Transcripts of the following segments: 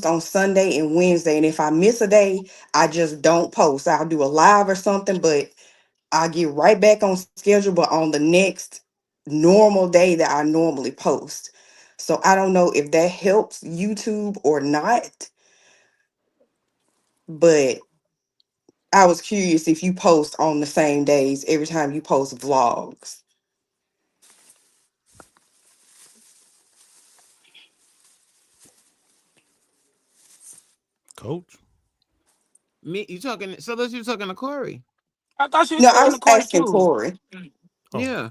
on Sunday and Wednesday, and if I miss a day, I just don't post. I'll do a live or something, but I get right back on schedule, but on the next normal day that I normally post. So I don't know if that helps YouTube or not, but I was curious if you post on the same days every time you post vlogs. Coach. Me, you talking? So those you talking to Corey? I thought she was No, I talking to was Corey asking too. Corey. Oh, Yeah.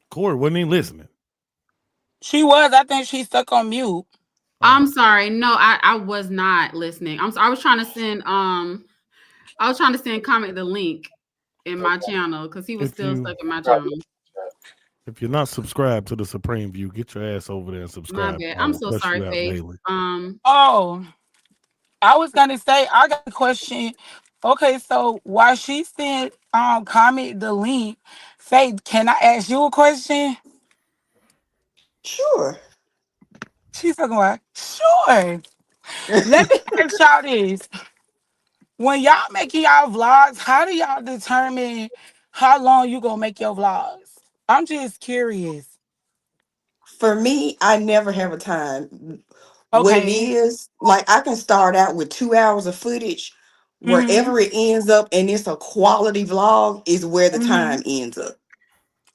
Corey wasn't even listening. She was. I think she's stuck on mute. Oh, I'm sorry. No, I was not listening. I was trying to send comment the link in my channel because he was if still you stuck in my channel. if you're not subscribed to the Supreme View, get your ass over there and My subscribe. bad. I I'm will so cuss sorry, you out Faith. daily. Oh, I was gonna say I got a question. Okay, so while she sent comment the link, Faith, can I ask you a question? Sure. She's talking about sure. Let me ask y'all this. When y'all making y'all vlogs, how do y'all determine how long you gonna make your vlogs? I'm just curious. For me, I never have a time. What it Okay. is, like I can start out with 2 hours of footage. Mm-hmm. Wherever it ends up and it's a quality vlog is where the Mm-hmm. time ends up.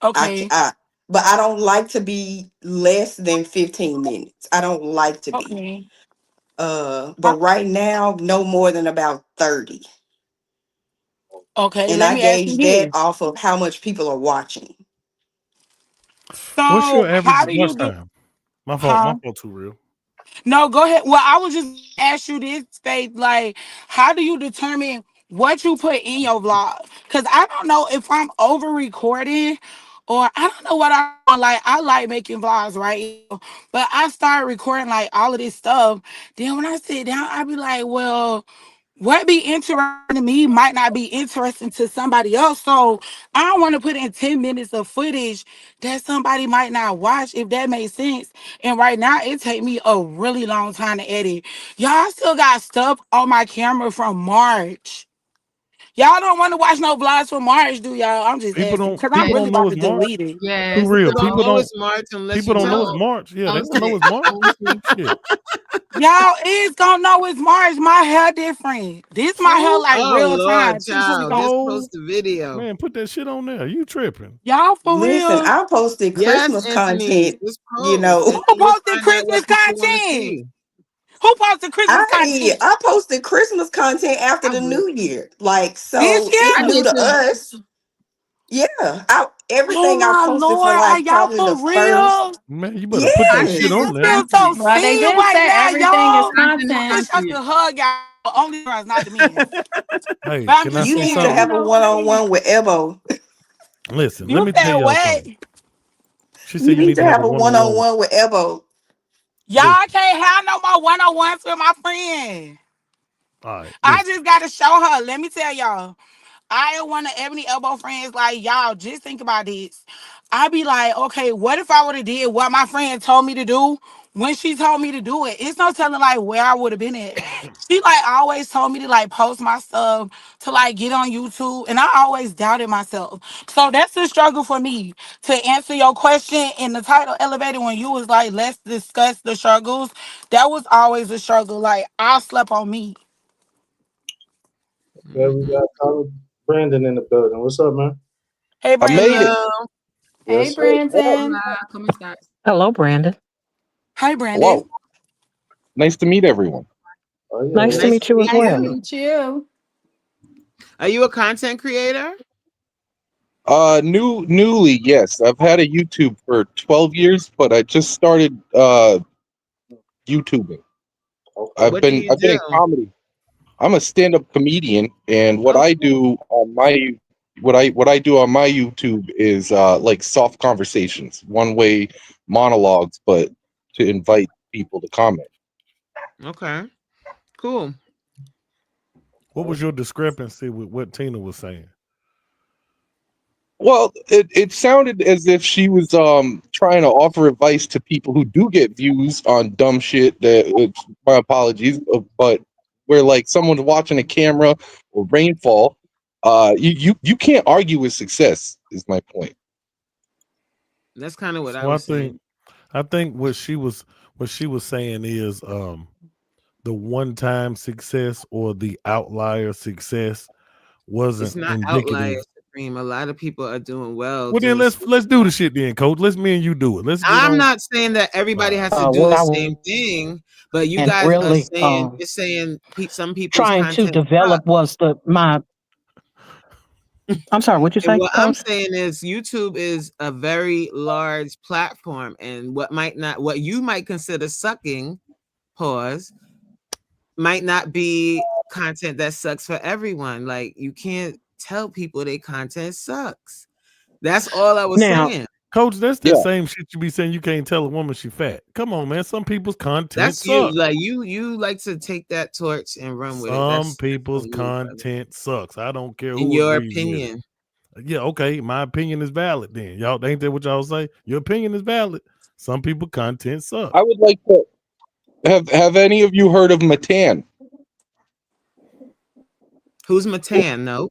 Okay. But I don't like to be less than 15 minutes. I don't like to be. Okay. But right now, no more than about 30. Okay. And Let I me ask you gauge that this. off of how much people are watching. What's So your how average do watch you do? time? My fault. My Huh? fault. Too real. No, go ahead. Well, I was just ask you this, Faith. Like, how do you determine what you put in your vlog? Because I don't know if I'm over recording or I don't know what I like. I like making vlogs, right? But I started recording like all of this stuff. Then when I sit down, I be like, well, what be interesting to me might not be interesting to somebody else. So I don't want to put in 10 minutes of footage that somebody might not watch, if that makes sense. And right now, it take me a really long time to edit. Y'all still got stuff on my camera from March. Y'all don't want to watch no vlogs from March, do y'all? I'm just People asking don't. because I'm People Yes. really don't know about it's to March. delete it. Too Yes. real. People don't People know don't. it's March unless People you don't know tell it's them. March. Yeah, I'm they don't know sick. it's March. I'm sick. Shit. Y'all is gonna know it's March. My hair different. This my hair Who? like Oh real Lord, time. 2 weeks child, ago. just No, post the video. man, put that shit on there. You tripping? Y'all for Listen, real? I posted Yes, Christmas Anthony, content, just you post, and know. Who then you'll posted find out Christmas what people want to content? see. Who posted Christmas content I posted Christmas content after I the would. new year. Like, this so it's I year? new did to too. us. Yeah. Oh Everything I my posted for lord, are like y'all probably the for first. real? Man, you better put I that shit did. on Yes. I there. I feel so did. Well, they seen did right say now, everything is y'all. Content is I content. wish I content. could hug y'all. Only girls, not the men. Hey, But I'm can I just You say need to saying, you have something? a know, one-on-one with Ebo. Listen, let you me tell said y'all what? something. She You said you need need to to have have a a one-on-one. one-on-one with Ebo. Y'all Listen, can't have no more one-on-ones with my friend. all right, I listen. just gotta show her. Let me tell y'all. I am one of Ebony Elbow friends. Like, y'all, just think about this. I be like, okay, what if I would have did what my friend told me to do when she told me to do it? It's no telling like where I would have been at. She like always told me to like post my stuff to like get on YouTube, and I always doubted myself. So that's the struggle for me. To answer your question in the title elevated, when you was like, let's discuss the struggles. That was always a struggle. Like I slept on me. Yeah, we Mhm. got Brandon in the building. What's up, man? Hey, I made Brandon. it. Hello. Hey, Yes, sir. What up? Branson. Hola. ¿Cómo estás? Hello, Brandon. Hi, Brandon. Hello. Nice to meet everyone. Oh yeah, Nice yeah. to Nice meet to you as meet Nice to well. you. meet you. Are you a content creator? Newly, yes. I've had a YouTube for 12 years, but I just started YouTubing. Okay. What do you I've been do? in comedy. I'm a stand-up comedian, and what Oh, I cool. do on my what I do on my YouTube is like soft conversations, one-way monologues, but to invite people to comment. Okay. Cool. What was your discrepancy with what Tina was saying? Well, it sounded as if she was trying to offer advice to people who do get views on dumb shit. My apologies, but where like someone's watching a camera or rainfall, you can't argue with success. Is my point. That's kind of what I So was saying. I think what she was saying is the one-time success or the outlier success wasn't It's not indicative. outlier, Supreme. A lot of people are doing well. Well, then doing let's do the shit then, Coach. Let's me and you do it. Let's get I'm on. not saying that everybody has to What do the I was same thing, but you and guys are really saying you're saying some people's trying to content sucks. develop was my. I'm sorry. What you And say, what I'm Coach? saying is YouTube is a very large platform, and what you might consider sucking, pause, might not be content that sucks for everyone. Like you can't tell people their content sucks. That's all I was Now, saying. Coach, that's the Yeah. same shit you be saying. You can't tell a woman she fat. Come on, man. Some people's content That's you. sucks. Like you like to take that torch and run with it. Some people's on you, brother. content sucks. I don't care In who your agrees with it. opinion. Yeah, okay. My opinion is valid then. Y'all ain't that what y'all say? Your opinion is valid. Some people content sucks. I would like to have any of you heard of Matan? Who's Matan? No.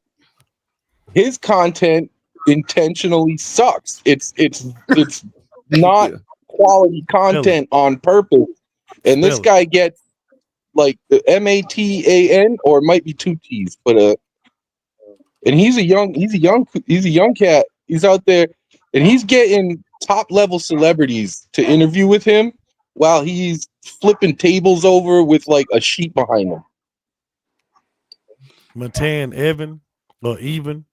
His content intentionally sucks. It's not quality content on purpose. And this Spell it. guy gets like the Matan, or it might be two T's, but and he's a young cat. He's out there and he's getting top level celebrities to interview with him while he's flipping tables over with like a sheet behind him. Matan Evan or even.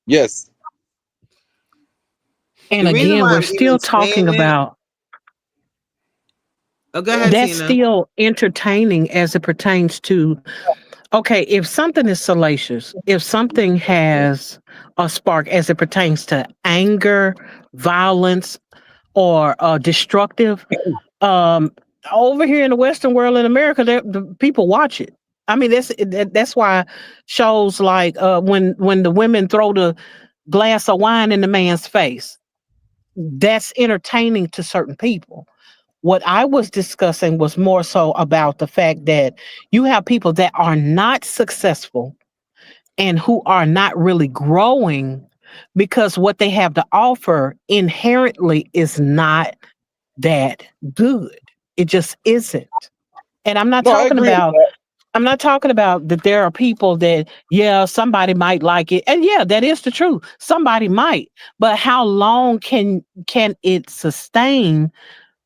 Yes. and The reason again, why we're I'm still even talking saying that- about Oh, go ahead, that's Tina. still entertaining as it pertains to. Okay, if something is salacious, if something has a spark as it pertains to anger, violence, or destructive, over here in the Western world in America, the people watch it. I mean, that's why shows like when the women throw the glass of wine in the man's face, that's entertaining to certain people. What I was discussing was more so about the fact that you have people that are not successful and who are not really growing because what they have to offer inherently is not that good. It just isn't. And I'm not No, I talking agree with about that. I'm not talking about that there are people that, yeah, somebody might like it. And yeah, that is the truth. Somebody might. But how long can it sustain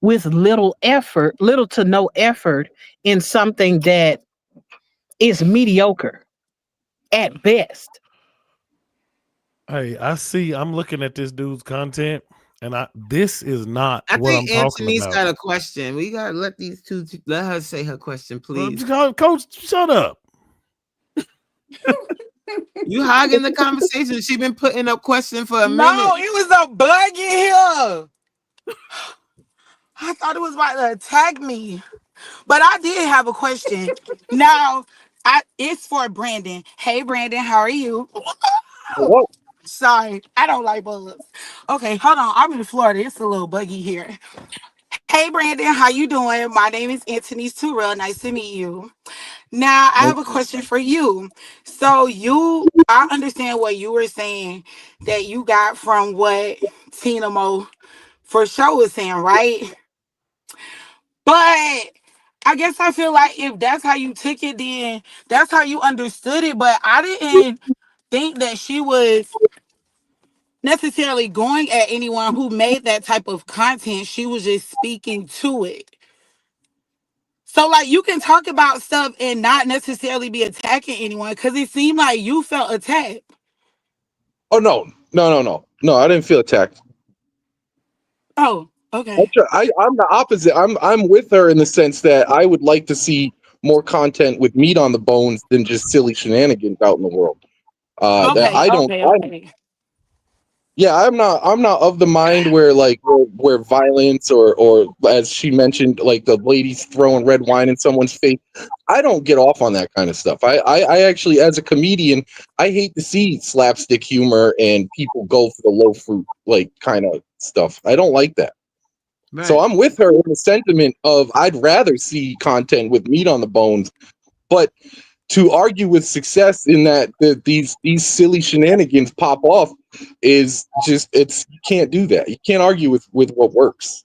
with little to no effort in something that is mediocre at best? Hey, I'm looking at this dude's content, and this is not I what I'm think talking Anthony's about. got a question. We gotta let her say her question, please. Coach, shut up. You hogging the conversation. She been putting up question for a minute. No, it was a bug in here. I thought it was about to attack me. But I did have a question. Now, it's for Brandon. Hey, Brandon, how are you? What? Sorry, I don't like bugs. Okay, hold on. I'm in Florida. It's a little buggy here. Hey, Brandon, how you doing? My name is Anthony Turrell. Nice to meet you. Now, I have a question for you. So I understand what you were saying that you got from what Tina Mo for sure was saying, right? But I guess I feel like if that's how you took it, then that's how you understood it. But I didn't think that she was necessarily going at anyone who made that type of content. She was just speaking to it. So, like, you can talk about stuff and not necessarily be attacking anyone because it seemed like you felt attacked. Oh no. I didn't feel attacked. Oh, okay. I'm the opposite. I'm with her in the sense that I would like to see more content with meat on the bones than just silly shenanigans out in the world. Okay. Yeah, I'm not of the mind where like where violence or as she mentioned, like the ladies throwing red wine in someone's face. I don't get off on that kind of stuff. I actually, as a comedian, I hate to see slapstick humor and people go for the low fruit like kind of stuff. I don't like that. So Right. I'm with her in the sentiment of I'd rather see content with meat on the bones, but to argue with success in that these silly shenanigans pop off is just you can't do that. You can't argue with what works.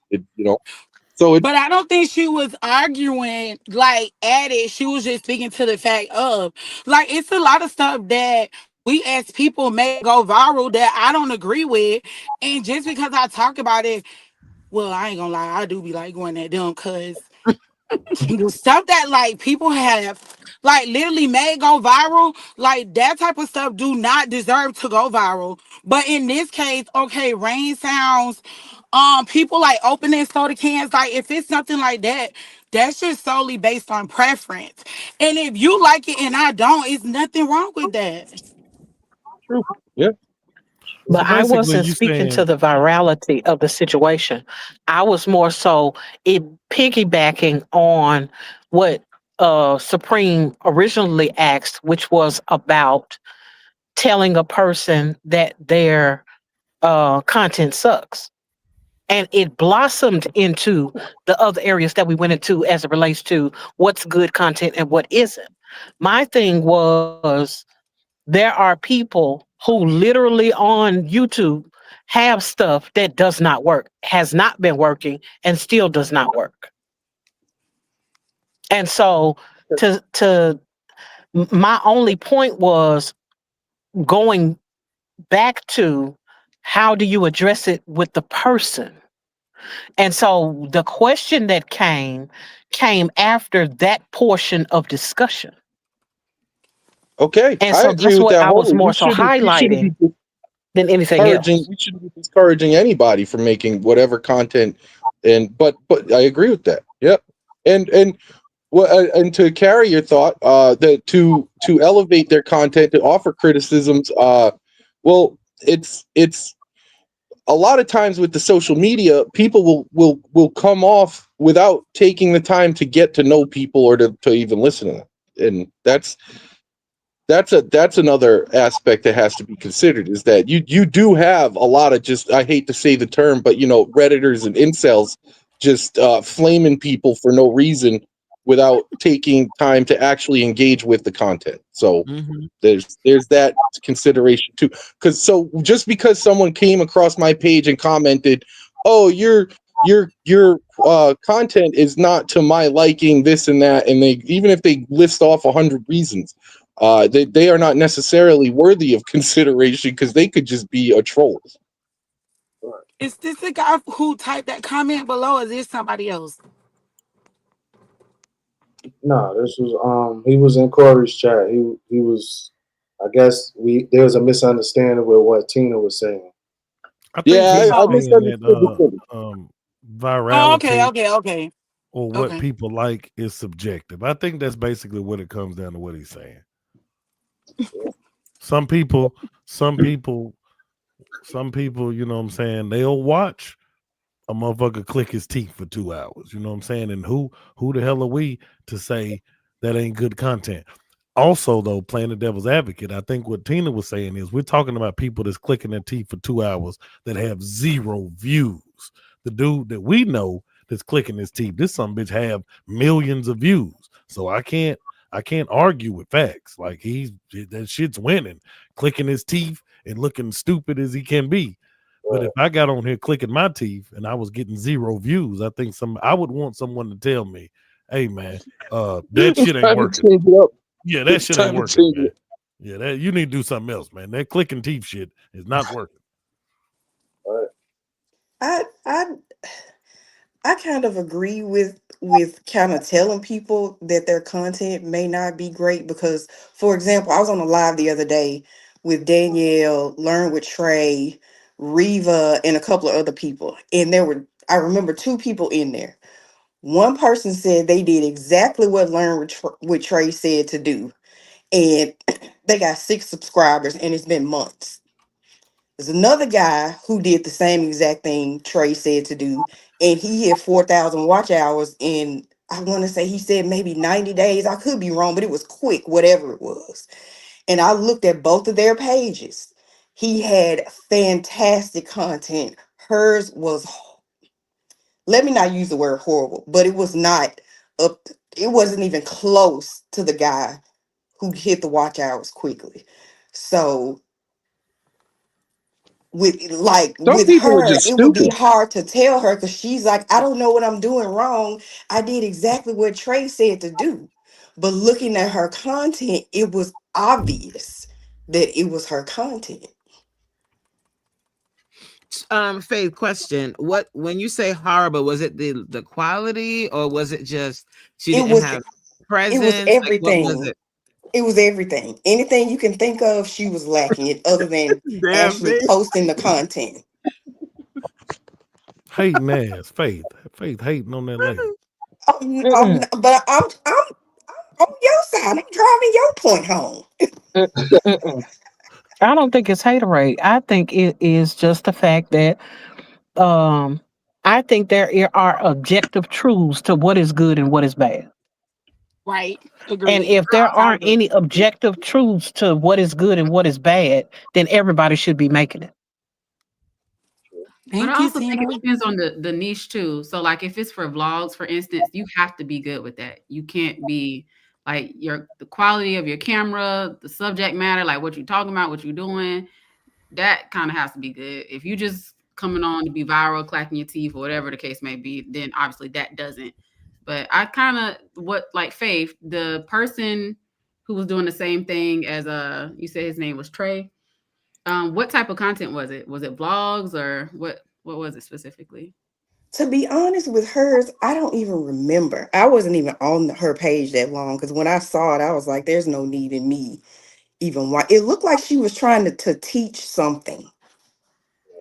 So it But I don't think she was arguing like at it. She was just speaking to the fact of like it's a lot of stuff that we as people may go viral that I don't agree with. And just because I talk about it, well, I ain't gonna lie, I do be like going at them because the stuff that like people have like literally made go viral, like that type of stuff do not deserve to go viral. But in this case, okay, rain sounds, people like opening soda cans, like if it's something like that, that's just solely based on preference. And if you like it and I don't, it's nothing wrong with that. true. Yeah. So But I basically, wasn't you speaking to saying the virality of the situation. I was more so it piggybacking on what Supreme originally asked, which was about telling a person that their content sucks. And it blossomed into the other areas that we went into as it relates to what's good content and what isn't. My thing was there are people who literally on YouTube have stuff that does not work, has not been working, and still does not work. And so to my only point was going back to how do you address it with the person? And so the question that came after that portion of discussion. Okay, And I so agree that's with what that I was wholly. more so We shouldn't be highlighting than anything discouraging. else. We shouldn't be discouraging anybody from making whatever content. But I agree with that. Yep. And and to carry your thought, that to elevate their content, to offer criticisms, well, it's a lot of times with the social media, people will come off without taking the time to get to know people or to even listen to them, and that's another aspect that has to be considered, is that you do have a lot of, just, I hate to say the term, but redditors and incels just flaming people for no reason without taking time to actually engage with the content. So Mhm. there's that consideration too, because just because someone came across my page and commented, oh, your content is not to my liking, this and that, and they, even if they list off 100 reasons, they are not necessarily worthy of consideration because they could just be a troll. Is this the guy who typed that comment below, or is this somebody else? No, this was he was in Corey's chat. He was, I guess there was a misunderstanding with what Tina was saying. I think Yeah, he's I Oh, saying misunderstood that the thing. oh, okay, virality okay, okay, or what okay. people like is subjective. I think that's basically what it comes down to what he's saying. Some people, some people, some people, you know what I'm saying, they'll watch a motherfucker click his teeth for 2 hours. You know what I'm saying? And who the hell are we to say that ain't good content? Also, though, playing the devil's advocate, I think what Tina was saying is we're talking about people that's clicking their teeth for 2 hours that have 0 views. The dude that we know that's clicking his teeth, this some bitch have millions of views. So I can't argue with facts. Like that shit's winning, clicking his teeth and looking stupid as he can be. But if I got on here clicking my teeth and I was getting 0 views, I think I would want someone to tell me, hey man, that It's shit ain't time to working. change it up. Yeah, that It's shit ain't time to working, change man. it. Yeah, that you need to do something else, man. That clicking teeth shit is not working. I I I kind of agree with kind of telling people that their content may not be great because, for example, I was on a live the other day with Danielle, Learn with Trey, Reva, and a couple of other people, and I remember 2 people in there. One person said they did exactly what Learn with Trey said to do, and they got 6 subscribers, and it's been months. There's another guy who did the same exact thing Trey said to do, and he hit 4,000 watch hours in, I want to say he said maybe 90 days. I could be wrong, but it was quick, whatever it was. And I looked at both of their pages. He had fantastic content. Hers was, let me not use the word horrible, but it was not up, it wasn't even close to the guy who hit the watch hours quickly. So Some with people are her, just it would be stupid. hard to tell her because she's like, I don't know what I'm doing wrong. I did exactly what Trey said to do. But looking at her content, it was obvious that it was her content. Faith, question. What when you say horrible, was it the quality or was it just she It didn't was have it was presence? Like what was everything. it? It was everything. Anything you can think of, she was lacking it other than Damn, actually Faith. posting the content. Hating ass, Faith hating on that lady. Mm-mm. But I'm on your side. I'm driving your point home. Mm-mm. I don't think it's haterade. I think it is just the fact that um I think are objective truths to what is good and what is bad. Right. And Agreed. if there I aren't agree. any objective truths to what is good and what is bad, then everybody should be making it. But I Thank you, also think it Tina. depends on the niche too. So like if it's for vlogs, for instance, you have to be good with that. You can't be like the quality of your camera, the subject matter, like what you're talking about, what you're doing, that kind of has to be good. If you just coming on to be viral, clacking your teeth, or whatever the case may be, then obviously that doesn't. But I kind of what like Faith, the person who was doing the same thing as you said his name was Trey. What type of content was it? Was it vlogs or what was it specifically? To be honest with hers, I don't even remember. I wasn't even on her page that long because when I saw it, I was like, there's no need in me even why. It looked like she was trying to teach something.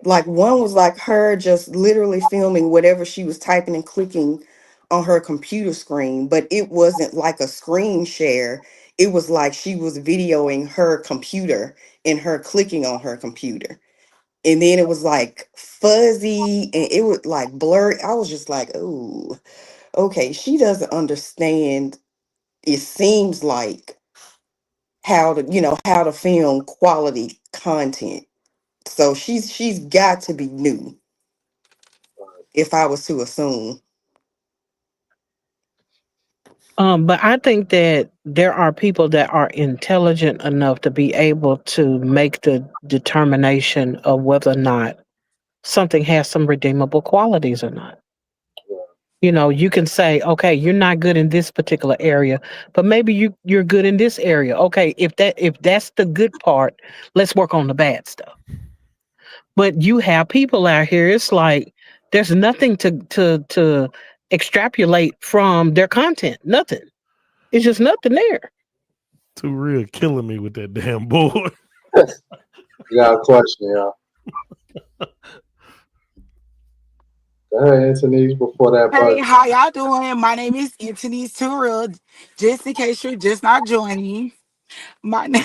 Like one was like her just literally filming whatever she was typing and clicking on her computer screen, but it wasn't like a screen share. It was like she was videoing her computer and her clicking on her computer. And then it was like fuzzy and it was like blurry. I was just like, oh, okay, she doesn't understand, it seems like, how to film quality content. So she's got to be new, if I was to assume. But I think that there are people that are intelligent enough to be able to make the determination of whether or not something has some redeemable qualities or not. You know, you can say, okay, you're not good in this particular area, but maybe you're good in this area. Okay, if that's the good part, let's work on the bad stuff. But you have people out here, it's like there's nothing to extrapolate from their content. Nothing. It's just nothing there. Too real killing me with that damn boy. You got a question, y'all. Go ahead, Anthony, before that Hey, button. how y'all doing? My name is Anthony Turrell. Just in case you're just not joining, my name.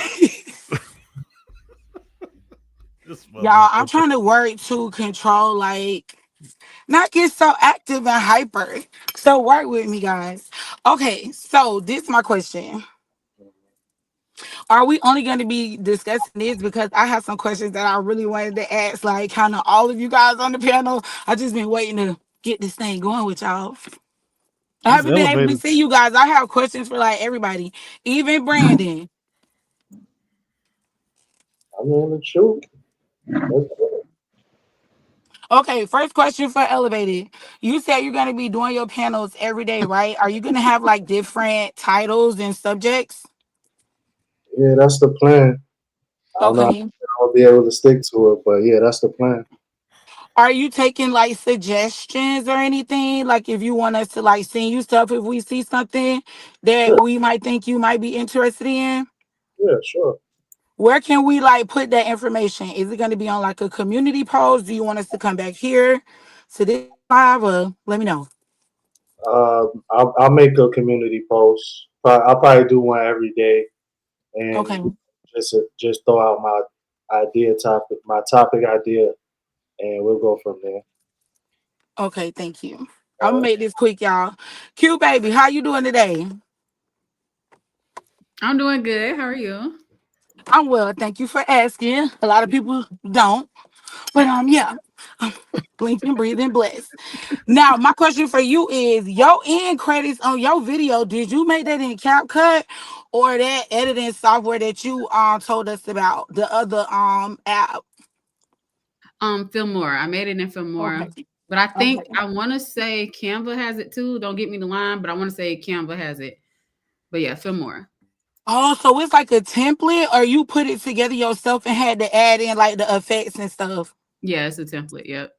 This Y'all, I'm motherfucker. trying to work to control, like, not get so active and hyper. So work with me, guys. Okay, so this is my question. Are we only going to be discussing this because I have some questions that I really wanted to ask, like kind of all of you guys on the panel? I just been waiting to get this thing going with y'all. I This haven't been able to elevator. see you guys. I have questions for like everybody, even Brandon. I mean, the truth. That's good. Okay, first question for Elevated. You said you're going to be doing your panels every day, right? Are you going to have like different titles and subjects? Yeah, that's the plan. I don't know if Okay. I'll be able to stick to it, but yeah, that's the plan. Are you taking like suggestions or anything? Like if you want us to like send you stuff if we see something Yeah, that we might think you might be interested in? yeah, sure. Where can we like put that information? Is it going to be on like a community post? Do you want us to come back here to this live or let me know? I'll make a community post. I'll probably do one every day, and Okay. just throw out my topic idea, and we'll go from there. Okay, thank you. I'm gonna make this quick, y'all. Q baby, how you doing today? I'm doing good. How are you? I'm well, thank you for asking. A lot of people don't, but yeah, blink and breathe and bless. Now, my question for you is: your end credits on your video, did you make that in CapCut or that editing software that you told us about, the other app? Filmora. I made it in Filmora. Okay. But I think Okay. I want to say Canva has it too. Don't get me the line, but I want to say Canva has it. But yeah, Filmora. Oh, so it's like a template, or you put it together yourself and had to add in like the effects and stuff? Yeah, it's a template. Yep.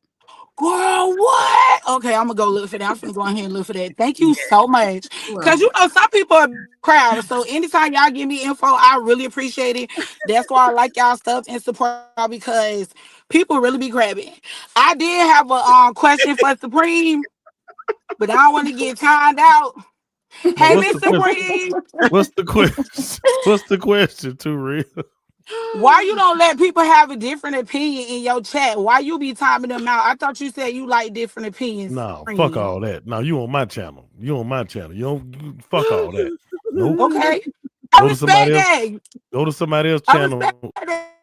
Girl, what? Okay, I'm gonna go look for that. I'm finna go ahead and look for that. Thank you so much. Cause Well, you know some people are crowd. So anytime y'all give me info, I really appreciate it. That's why I like y'all stuff and support y'all, because people really be grabbing. I did have a question for Supreme, but I don't want to get timed out. Now, Hey, Miss Supreme, what's the question? What's the question? Too real. why you don't let people have a different opinion in your chat? Why you be timing them out? I thought you said you like different opinions. No, fuck Supreme. all that. No, you on my channel. You on my channel. Fuck all that. Nope. Okay. I Go to somebody respect else. that. Go to somebody else's I channel respect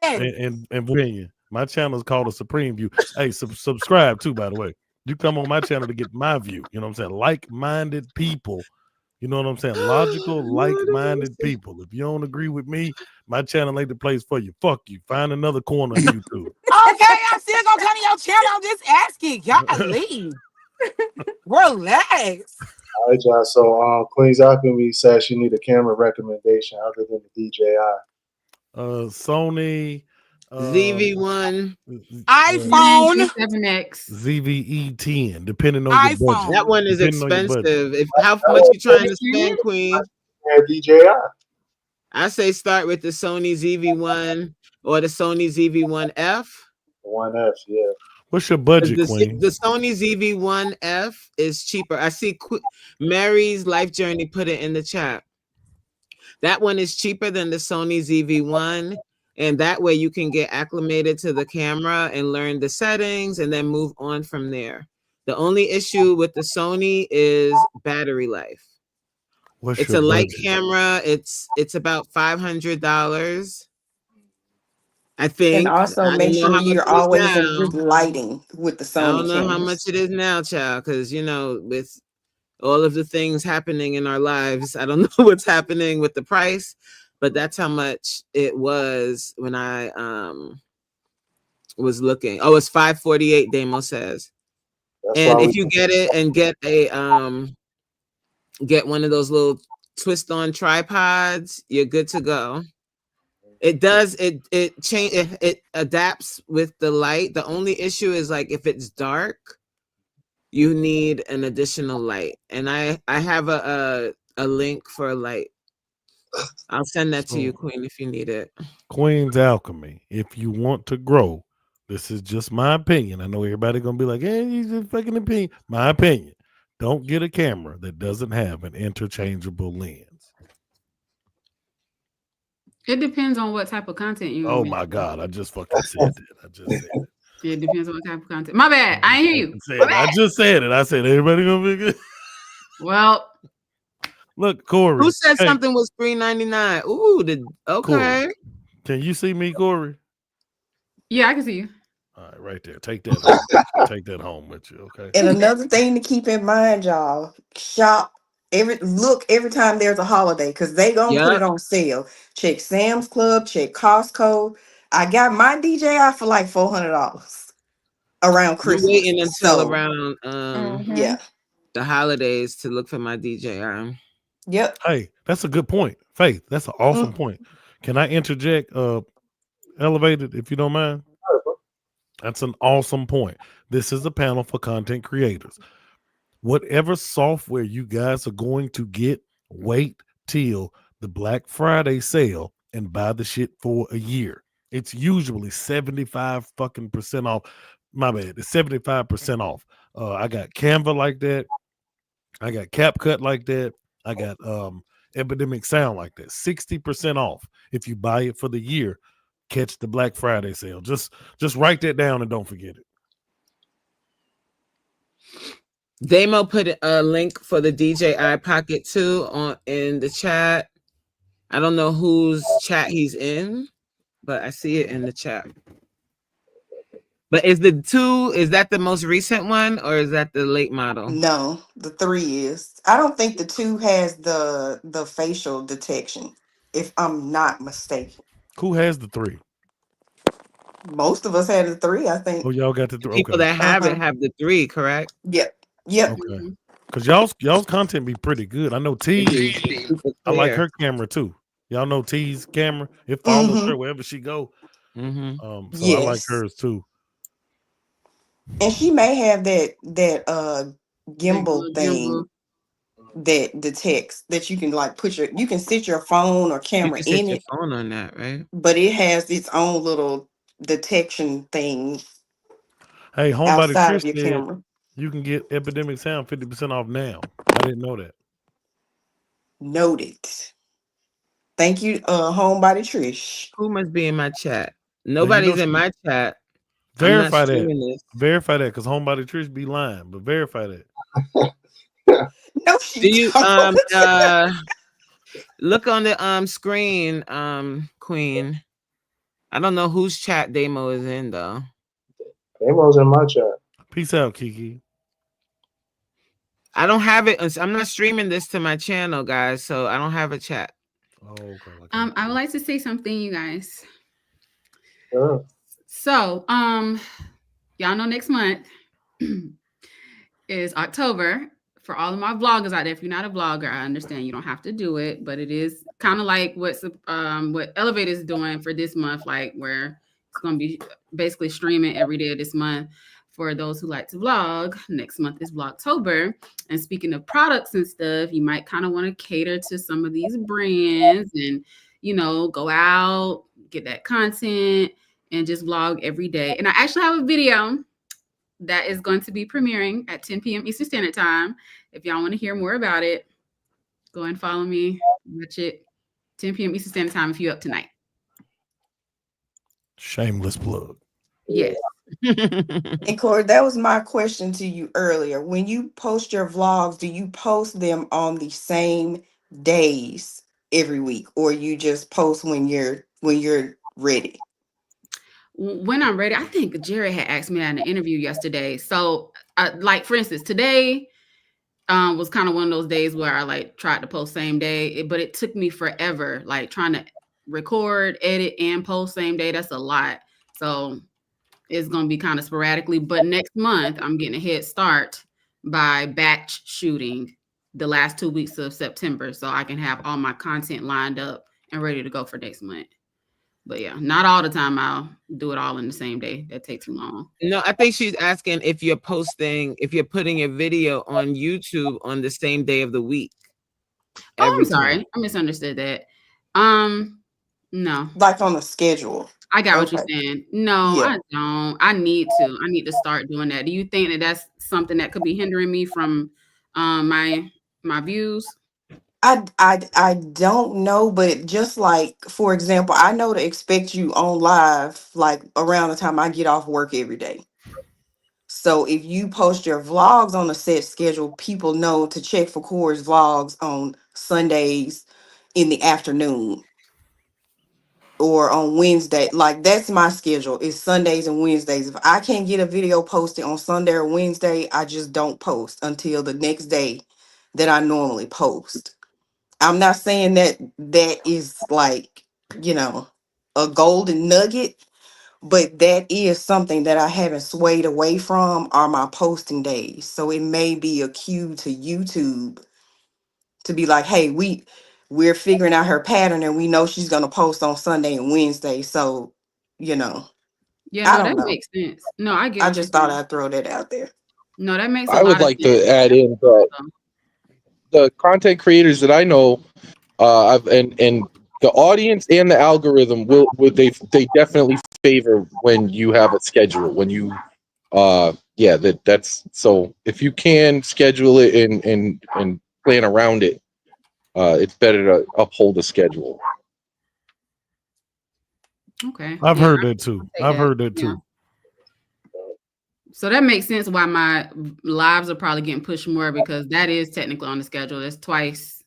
that. and opinion. My channel is called a Supreme View. Hey, subscribe too, by the way. You come on my channel to get my view. You know what I'm saying? Like-minded people. You know what I'm saying? Logical, like-minded people. If you don't agree with me, my channel ain't the place for you. Fuck you. Find another corner on YouTube. Okay, I'm still gonna come to your channel. I'm just asking. Golly. Relax. All right, y'all. So Queen's Alchemy says she need a camera recommendation other than the DJI. Sony ZV1. iPhone. Z7X. ZVE 10, depending on your iPhone. budget. That one is Depending on your budget. expensive. If how much you trying to spend, Queen? Yeah, DJI. I say start with the Sony ZV1 or the Sony ZV1F. 1F, yeah. What's your budget, Queen? The Sony ZV1F is cheaper. I see Mary's Life Journey put it in the chat. That one is cheaper than the Sony ZV1, and that way you can get acclimated to the camera and learn the settings and then move on from there. The only issue with the Sony is battery life. It's a light camera. It's about $500. I think. And also I make don't know sure how much you're it is always in now. good lighting with the I Sony don't know how cameras. much it is now, child, because you know, with all of the things happening in our lives, I don't know what's happening with the price, but that's how much it was when I was looking. Oh, it's $548, Damo says. That's And why if you get it and get a get one of those little twist on tripods, you're good to go. It does it adapts with the light. The only issue is like if it's dark, you need an additional light. And I have a link for a light. I'll send that to you, Queen, if you need it. Queen's Alchemy. If you want to grow, this is just my opinion. I know everybody gonna be like, "Hey, he's a fucking opinion." My opinion. Don't get a camera that doesn't have an interchangeable lens. It depends on what type of content you. Oh my God! I just fucking said that. I just said it. It depends on what type of content. My bad. I ain't hear you. I just said it. I said everybody gonna be good. Well, look, Corey. Who said something was $399? Ooh, okay. Corey, can you see me, Corey? Yeah, I can see you. All right, right there. Take that home. Take that home with you, okay? And another thing to keep in mind, y'all, shop every time there's a holiday, because they gonna put it on sale. Check Sam's Club, check Costco. I got my DJI for like $400 around Christmas. You're waiting until around yeah, the holidays to look for my DJI. Yep. Hey, that's a good point. Faith, that's an awesome point. Can I interject Elevated, if you don't mind? That's an awesome point. This is a panel for content creators. Whatever software you guys are going to get, wait till the Black Friday sale and buy the shit for a year. It's usually 75% off. My bad, it's 75% off. I got Canva like that. I got CapCut like that. I got Epidemic Sound like that. 60% off if you buy it for the year catch the Black Friday sale. Just write that down and don't forget it. Damo put a link for the DJI Pocket 2 in the chat. I don't know whose chat he's in, but I see it in the chat. But is that the most recent one, or is that the late model? No, the 3 is. I don't think the 2 has the facial detection, if I'm not mistaken. Who has the 3? Most of us had the 3, I think. Oh, y'all got the The 3. people Okay. that have it Uh-huh. have the 3, correct? Yep. Okay. Because y'all's content be pretty good. I know T. I like her camera too. Y'all know T's camera. It follows her wherever she go. Mm-hmm. So I like Yes. hers too. And she may have that gimbal Big thing gimbal. that detects that you can like you can sit your phone or You camera can set in your it, phone on that, right? but it has its own little detection thing Hey, Homebody outside Trish of your said camera. you can get Epidemic Sound 50% off now. I didn't know that. Noted. Thank you, Homebody Trish. Who must be in my chat? Now, Nobody's in my chat. I'm not Verify that. streaming this. Verify that, because Homebody Trish be lying, but verify that. No, Do she you don't. look on the screen, Queen? I don't know whose chat Damo is in though. Damo's in my chat. Peace out, Kiki. I don't have it. I'm not streaming this to my channel, guys, so I don't have a chat. Oh, okay. I would like to say something, you guys. Sure. So, y'all know next month is October. For all of my vloggers out there, if you're not a vlogger, I understand you don't have to do it, but it is kind of like what Elevate is doing for this month, like where it's going to be basically streaming every day of this month. For those who like to vlog, next month is Vlogtober. And speaking of products and stuff, you might kind of want to cater to some of these brands and, go out, get that content, and just vlog every day. And I actually have a video that is going to be premiering at 10 p.m. Eastern Standard Time. If y'all want to hear more about it, go and follow me. Watch it 10 p.m. Eastern Standard Time if you're up tonight. Shameless plug. Yes. And Corey, that was my question to you earlier. When you post your vlogs, do you post them on the same days every week, or you just post when you're ready? When I'm ready, I think Jerry had asked me that in an interview yesterday. So, like for instance, today was kind of one of those days where I tried to post same day, but it took me forever, trying to record, edit, and post same day. That's a lot. So it's going to be kind of sporadically, but next month I'm getting a head start by batch shooting the last 2 weeks of September, so I can have all my content lined up and ready to go for next month. But yeah, not all the time I'll do it all in the same day. That takes too long. No, I think she's asking if you're putting a video on YouTube on the same day of the week. Oh, I'm sorry. I misunderstood that. No. Like on a schedule. I got what you're saying. No, Yeah. I don't. I need to start doing that. Do you think that that's something that could be hindering me from my views? I don't know, but just like, for example, I know to expect you on live like around the time I get off work every day. So if you post your vlogs on a set schedule, people know to check for Corey's vlogs on Sundays in the afternoon or on Wednesday. Like that's my schedule. It's Sundays and Wednesdays. If I can't get a video posted on Sunday or Wednesday, I just don't post until the next day that I normally post. I'm not saying that is like, a golden nugget, but that is something that I haven't swayed away from are my posting days. So it may be a cue to YouTube to be like, hey, we're figuring out her pattern and we know she's gonna post on Sunday and Wednesday. So, Yeah, I no, don't that know. makes sense. No, I get I what you're just thought saying. I'd throw that out there. No, that makes a I lot would of like sense. to add in that the content creators that I know, and the audience and the algorithm they definitely favor when you have a schedule. When you, that's so. If you can schedule it and plan around it, it's better to uphold a schedule. Okay. I've Yeah, heard that too. take I've that. heard that Yeah. too. So that makes sense why my lives are probably getting pushed more, because that is technically on the schedule. It's twice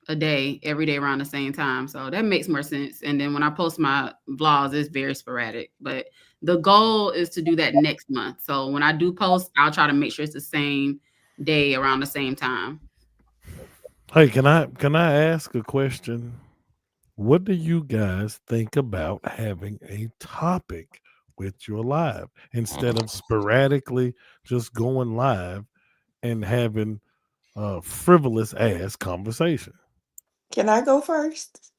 a day, every day around the same time. So that makes more sense. And then when I post my vlogs, it's very sporadic. But the goal is to do that next month. So when I do post, I'll try to make sure it's the same day around the same time. Hey, can I ask a question? What do you guys think about having a topic with your live instead of sporadically just going live and having a frivolous ass conversation? Can I go first?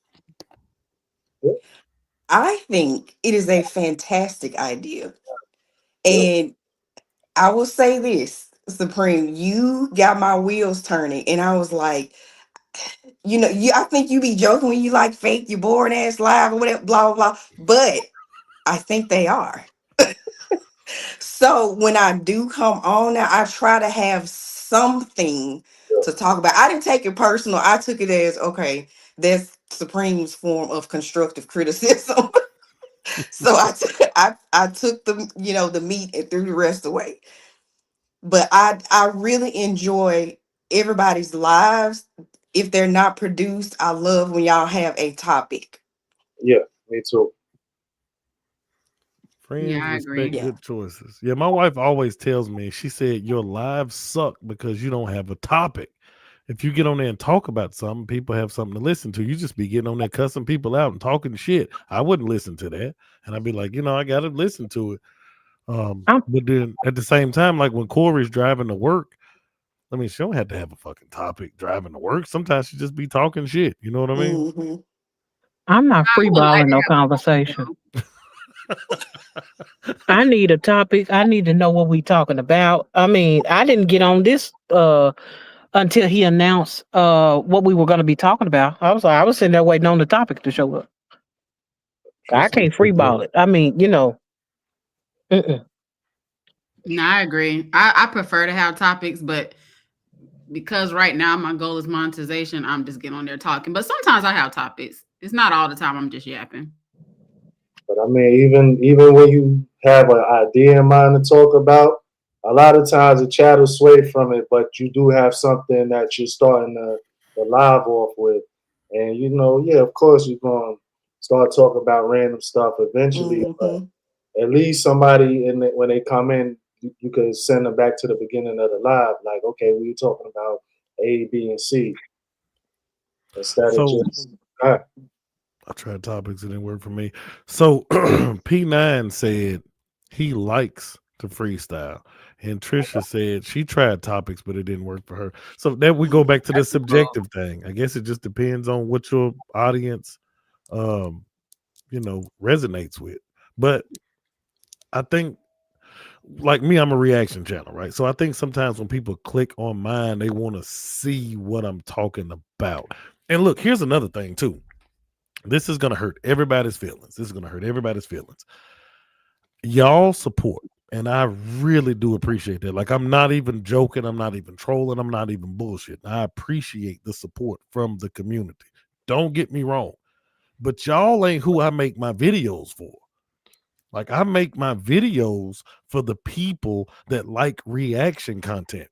Yeah. I think it is a fantastic idea. Yeah. And I will say this, Supreme, you got my wheels turning. And I was like, I think you be joking when you like fake your boring ass live or whatever, blah, blah, blah. But I think they are. So when I do come on now, I try to have something to talk about. I didn't take it personal. I took it as, okay, that's Supreme's form of constructive criticism. So I took the meat and threw the rest away. But I really enjoy everybody's lives. If they're not produced, I love when y'all have a topic. Yeah, me too. Friends Yeah, I agree. respect Yeah. good choices. Yeah, my wife always tells me, she said, your lives suck because you don't have a topic. If you get on there and talk about something, people have something to listen to. You just be getting on there cussing people out and talking shit. I wouldn't listen to that. And I'd be like, I got to listen to it. But then at the same time, like when Corey's driving to work, I mean, she don't have to have a fucking topic driving to work. Sometimes she just be talking shit. You know what I mean? Mm-hmm. I'm not I would like freeballing to no have a conversation. though. I need a topic. I need to know what we talking about. I mean, I didn't get on this until he announced what we were going to be talking about. I was sitting there waiting on the topic to show up. I can't freeball it. I mean, mm-mm. No, I agree. I prefer to have topics, but because right now my goal is monetization, I'm just getting on there talking. But sometimes I have topics. It's not all the time I'm just yapping. But I mean, even when you have an idea in mind to talk about, a lot of times the chat will sway from it, but you do have something that you're starting the live off with. And yeah, of course you're going to start talking about random stuff eventually, but at least somebody when they come in, you can send them back to the beginning of the live, like, okay, we were talking about A, B, and C, instead of just. I tried topics, it didn't work for me. So P9 said he likes to freestyle. And Trisha said she tried topics, but it didn't work for her. So then we go back to the subjective thing. I guess it just depends on what your audience resonates with. But I think, like me, I'm a reaction channel, right? So I think sometimes when people click on mine, they want to see what I'm talking about. And look, here's another thing too. This is going to hurt everybody's feelings. Y'all support. And I really do appreciate that. Like, I'm not even joking. I'm not even trolling. I'm not even bullshitting. I appreciate the support from the community. Don't get me wrong. But y'all ain't who I make my videos for. Like, I make my videos for the people that like reaction content.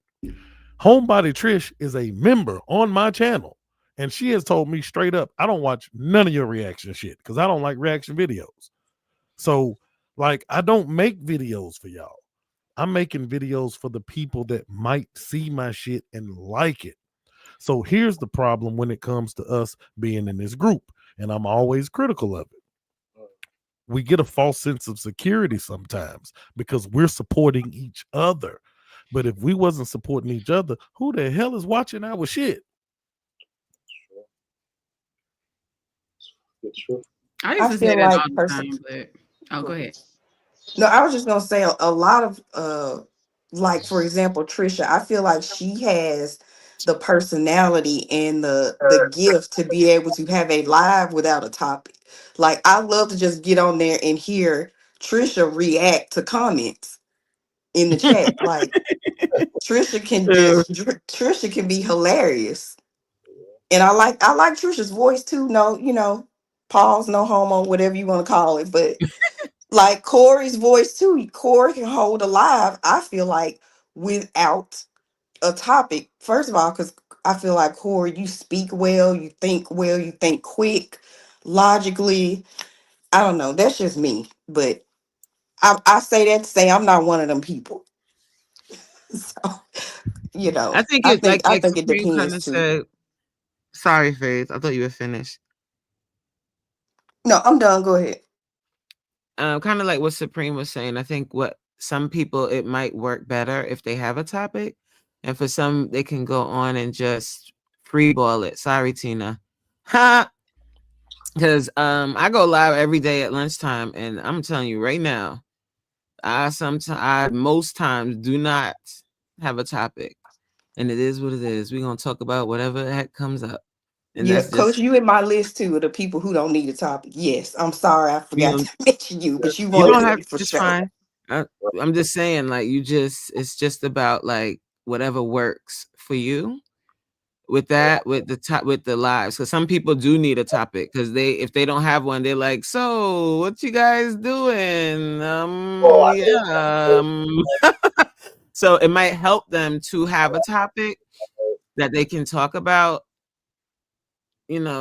Homebody Trish is a member on my channel. And she has told me straight up, I don't watch none of your reaction shit because I don't like reaction videos. So, like, I don't make videos for y'all. I'm making videos for the people that might see my shit and like it. So here's the problem when it comes to us being in this group, and I'm always critical of it. We get a false sense of security sometimes because we're supporting each other. But if we wasn't supporting each other, who the hell is watching our shit? It's true. I used to say that all the time, but go ahead. No, I was just gonna say a lot of like, for example, Trisha, I feel like she has the personality and the gift to be able to have a live without a topic. Like, I love to just get on there and hear Trisha react to comments in the chat. Like, Trisha can be hilarious. And I like Trisha's voice too. No, pause, no homo, whatever you want to call it. But like Corey's voice too, Corey can hold a live, I feel like, without a topic. First of all, because I feel like Corey, you speak well, you think quick, logically. I don't know. That's just me. But I say that to say I'm not one of them people. So, you know, I think I it think I like think it Supreme kind depends of too. said. Sorry, Faith. I thought you were finished. No, I'm done. Go ahead. Kind of like what Supreme was saying. I think what some people, it might work better if they have a topic, and for some they can go on and just freeball it. Sorry, Tina. Ha. Because I go live every day at lunchtime, and I'm telling you right now, I most times do not have a topic, and it is what it is. We're gonna talk about whatever the heck comes up, and Yeah, that's Coach, just you in my list too of the people who don't need a topic. Yes, I'm sorry I we forgot don't. to mention you, but you You one of don't have. them for It's sure. fine. I'm just saying, like it's just about like whatever works for you. With that, with the lives, because some people do need a topic, because if they don't have one, they're like, so what you guys doing? So it might help them to have a topic that they can talk about.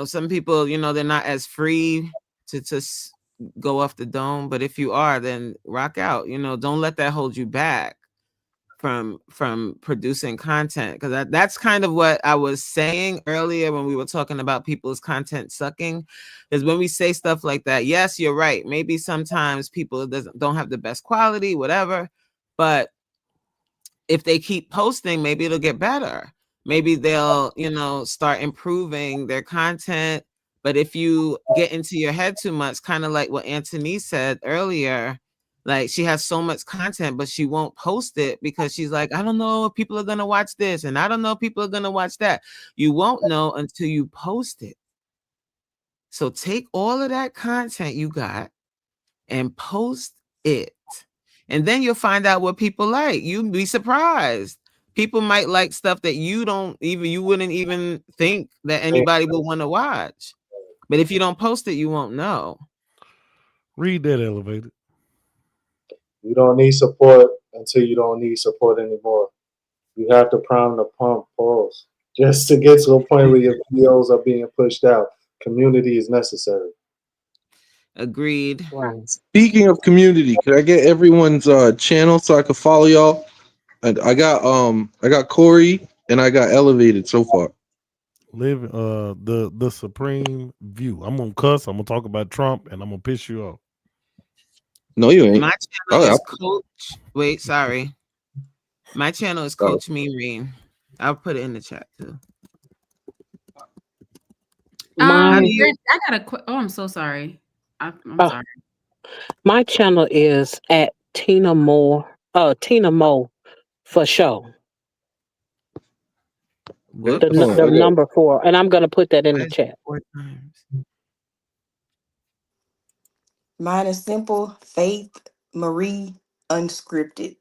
Some people, they're not as free to just go off the dome, but if you are, then rock out. Don't let that hold you back from producing content, because that's kind of what I was saying earlier when we were talking about people's content sucking, is when we say stuff like that. Yes, you're right, maybe sometimes people don't have the best quality, whatever, but if they keep posting, maybe it'll get better. Maybe they'll start improving their content. But if you get into your head too much, kind of like what Anthony said earlier, like she has so much content, but she won't post it because she's like, I don't know if people are going to watch this, and I don't know if people are going to watch that. You won't know until you post it. So take all of that content you got and post it. And then you'll find out what people like. You'd be surprised. People might like stuff that you wouldn't even think that anybody would want to watch. But if you don't post it, you won't know. Read that, Elevated. You don't need support until you don't need support anymore. You have to prime the pump, pause, just to get to a point where your videos are being pushed out. Community is necessary. Agreed. Speaking of community, could I get everyone's channel so I can follow y'all? And I got Corey and I got Elevated so far. Live the Supreme View. I'm gonna cuss. I'm gonna talk about Trump, and I'm gonna piss you off. No, you ain't. My channel is Coach. Wait, sorry. My channel is Coach Mean. I'll put it in the chat too. I got I'm so sorry. I'm sorry. My channel is at Tina Mo for show. The number 4, and I'm gonna put that in the chat. 4 times. Mine is simple, Faith Marie Unscripted.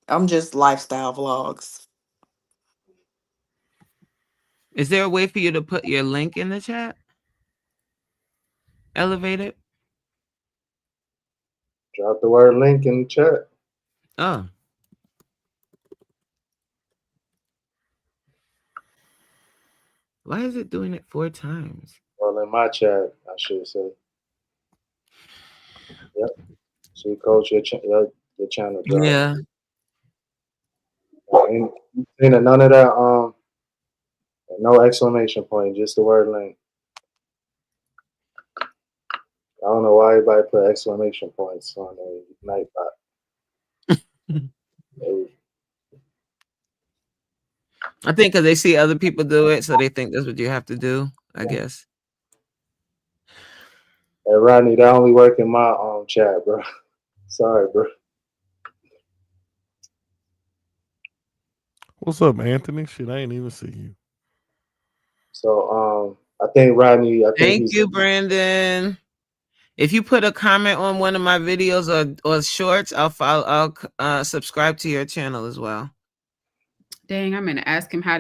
I'm just lifestyle vlogs. Is there a way for you to put your link in the chat? Elevated? Drop the word link in the chat. Oh. Why is it doing it 4 times? Well, in my chat, I should say. Yep. See, Coach, your channel. Drop. Yeah. Ain't none of that. No exclamation point, just the word link. I don't know why everybody put exclamation points on the Nightbot. I think because they see other people do it, so they think that's what you have to do, I guess. Hey, Rodney, that only work in my chat, bro. Sorry, bro. What's up, Anthony? Shit, I ain't even see you. So I think Rodney. Thank you, Brandon. If you put a comment on one of my videos or shorts, I'll follow. I'll subscribe to your channel as well. Dang, I'm gonna ask him how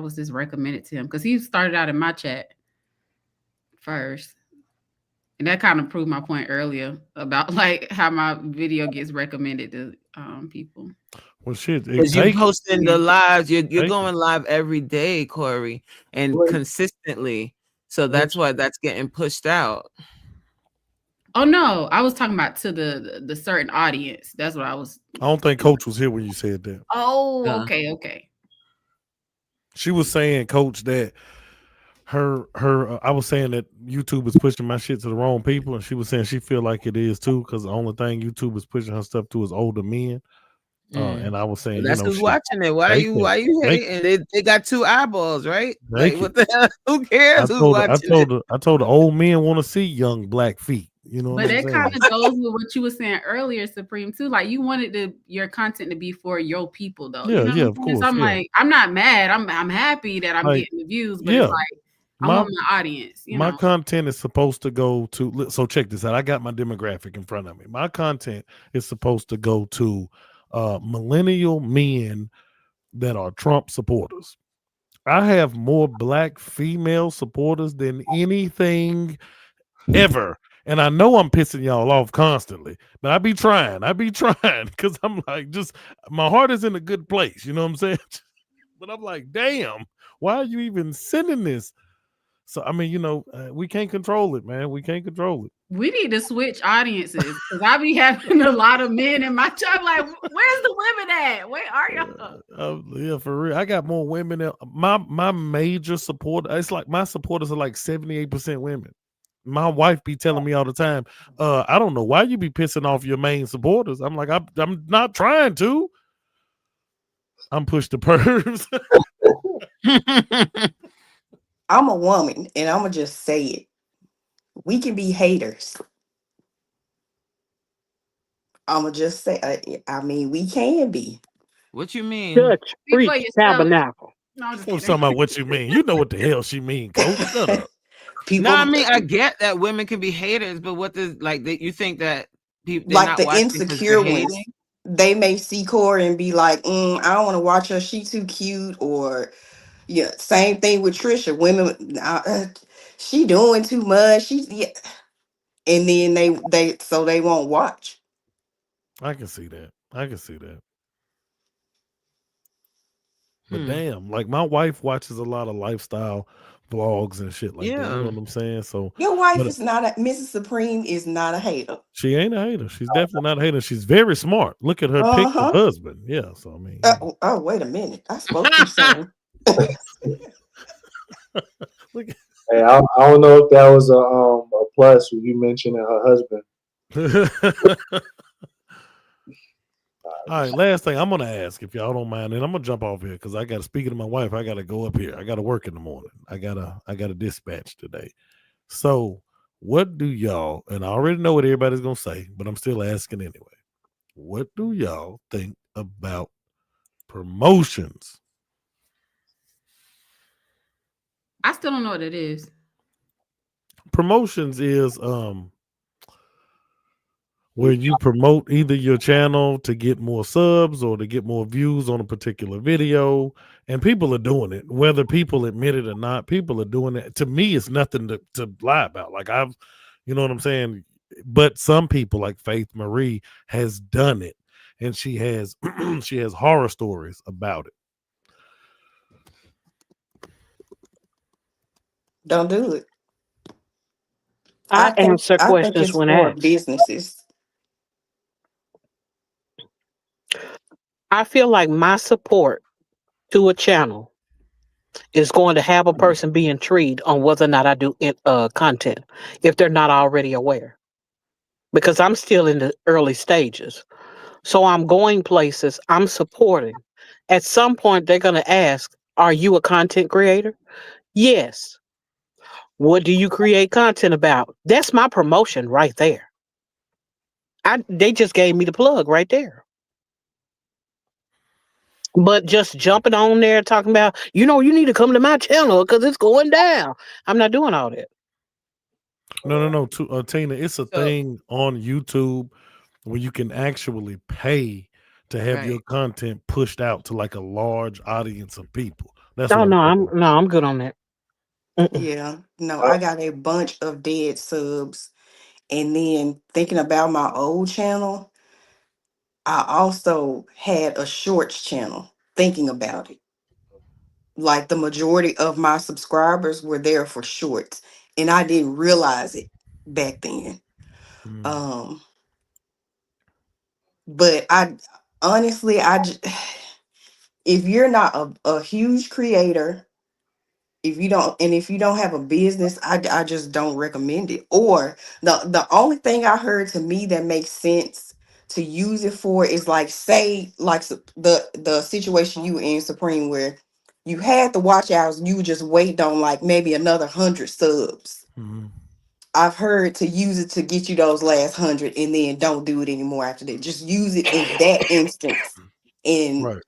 was this recommended to him? Because he started out in my chat. first. And that kind of proved my point earlier about like how my video gets recommended to people. Well, shit, Because you're posting the lives, you're Take going live every day, Corey, and Right. consistently. So that's why that's getting pushed out. Oh no, I was talking about to the certain audience. That's what I was. I don't think Coach was here when you said that. Oh, Uh. okay. She was saying, Coach, that her I was saying that YouTube is pushing my shit to the wrong people, and she was saying she feel like it is too, because the only thing YouTube is pushing her stuff to is older men. And I was saying, That's you know, who's watching it. Why you hating? They got 2 eyeballs, right? Like, what the hell? Who cares who's watching it? I told the old men want to see young black feet. You know, But that kind of goes with what you were saying earlier, Supreme, too. Like you wanted your content to be for your people, though. Yeah, you know yeah, of course. So I'm like, I'm not mad. I'm happy that I'm getting the views, but it's like I want my audience. My content is supposed to go to. So check this out. I got my demographic in front of me. My content is supposed to go to millennial men that are Trump supporters. I have more black female supporters than anything ever. And I know I'm pissing y'all off constantly, but I be trying because I'm like, just my heart is in a good place. You know what I'm saying? But I'm like, damn, why are you even sending this? So, I mean, you know, we can't control it, man. We can't control it. We need to switch audiences because I be having a lot of men in my chat. Like, where's the women at? Where are y'all? Yeah, for real. I got more women. My major supporter, it's like my supporters are like 78% women. My wife be telling me all the time, I don't know why you be pissing off your main supporters. I'm like, I'm not trying to. I'm push the pervs. I'm a woman, and I'm gonna just say it. We can be haters. I'm gonna just say, I mean, we can be. What you mean? Church, preach, tabernacle. No, I'm just I'm kidding. talking about what you mean. You know what the hell she mean, Coach. Shut up. People, No, I mean, I get that women can be haters, but what does you think that people like the insecure ones, they may see Corey and be like, I don't want to watch her. She too cute. Or yeah, same thing with Trisha. Women, she doing too much. And then they won't watch. I can see that. But damn, like my wife watches a lot of lifestyle vlogs and shit like that. You know what I'm saying? So your wife is not Mrs. Supreme is not a hater. She ain't a hater. She's definitely not a hater. She's very smart. Look at her pick the husband. Yeah. So I mean. Oh, wait a minute. I spoke to something. Hey, I don't know if that was a plus when you mentioned her husband. All right, last thing I'm gonna ask, if y'all don't mind, and I'm gonna jump off here because I gotta, speaking to my wife, I gotta go up here. I gotta work in the morning. I gotta dispatch today. So what do y'all, and I already know what everybody's gonna say, but I'm still asking anyway. What do y'all think about promotions? I still don't know what it is. Promotions is where you promote either your channel to get more subs or to get more views on a particular video, and people are doing it, whether people admit it or not. People are doing it. To me, it's nothing to lie about. Like you know what I'm saying? But some people, like Faith Marie, has done it, and she has she has horror stories about it. Don't do it. I answer questions when asked. Businesses. I feel like my support to a channel is going to have a person be intrigued on whether or not I do content if they're not already aware. Because I'm still in the early stages. So I'm going places, I'm supporting. At some point, they're going to ask, are you a content creator? Yes. What do you create content about? That's my promotion right there. They just gave me the plug right there. But just jumping on there talking about, you need to come to my channel because it's going down. I'm not doing all that. No. Tina, it's a thing on YouTube where you can actually pay to have your content pushed out to like a large audience of people. That's I'm good on that. Yeah, no, I got a bunch of dead subs. And then thinking about my old channel, I also had a shorts channel thinking about it. Like the majority of my subscribers were there for shorts, and I didn't realize it back then. Mm. Um, but I honestly, if you're not a huge creator, if you don't have a business, I just don't recommend it. Or the only thing I heard to me that makes sense to use it for is like, say like the situation you were in, Supreme, where you had the watch hours, you would just wait on like maybe another 100 subs. Mhm. I've heard to use it to get you those last 100 and then don't do it anymore after that. Just use it in that instance and Right,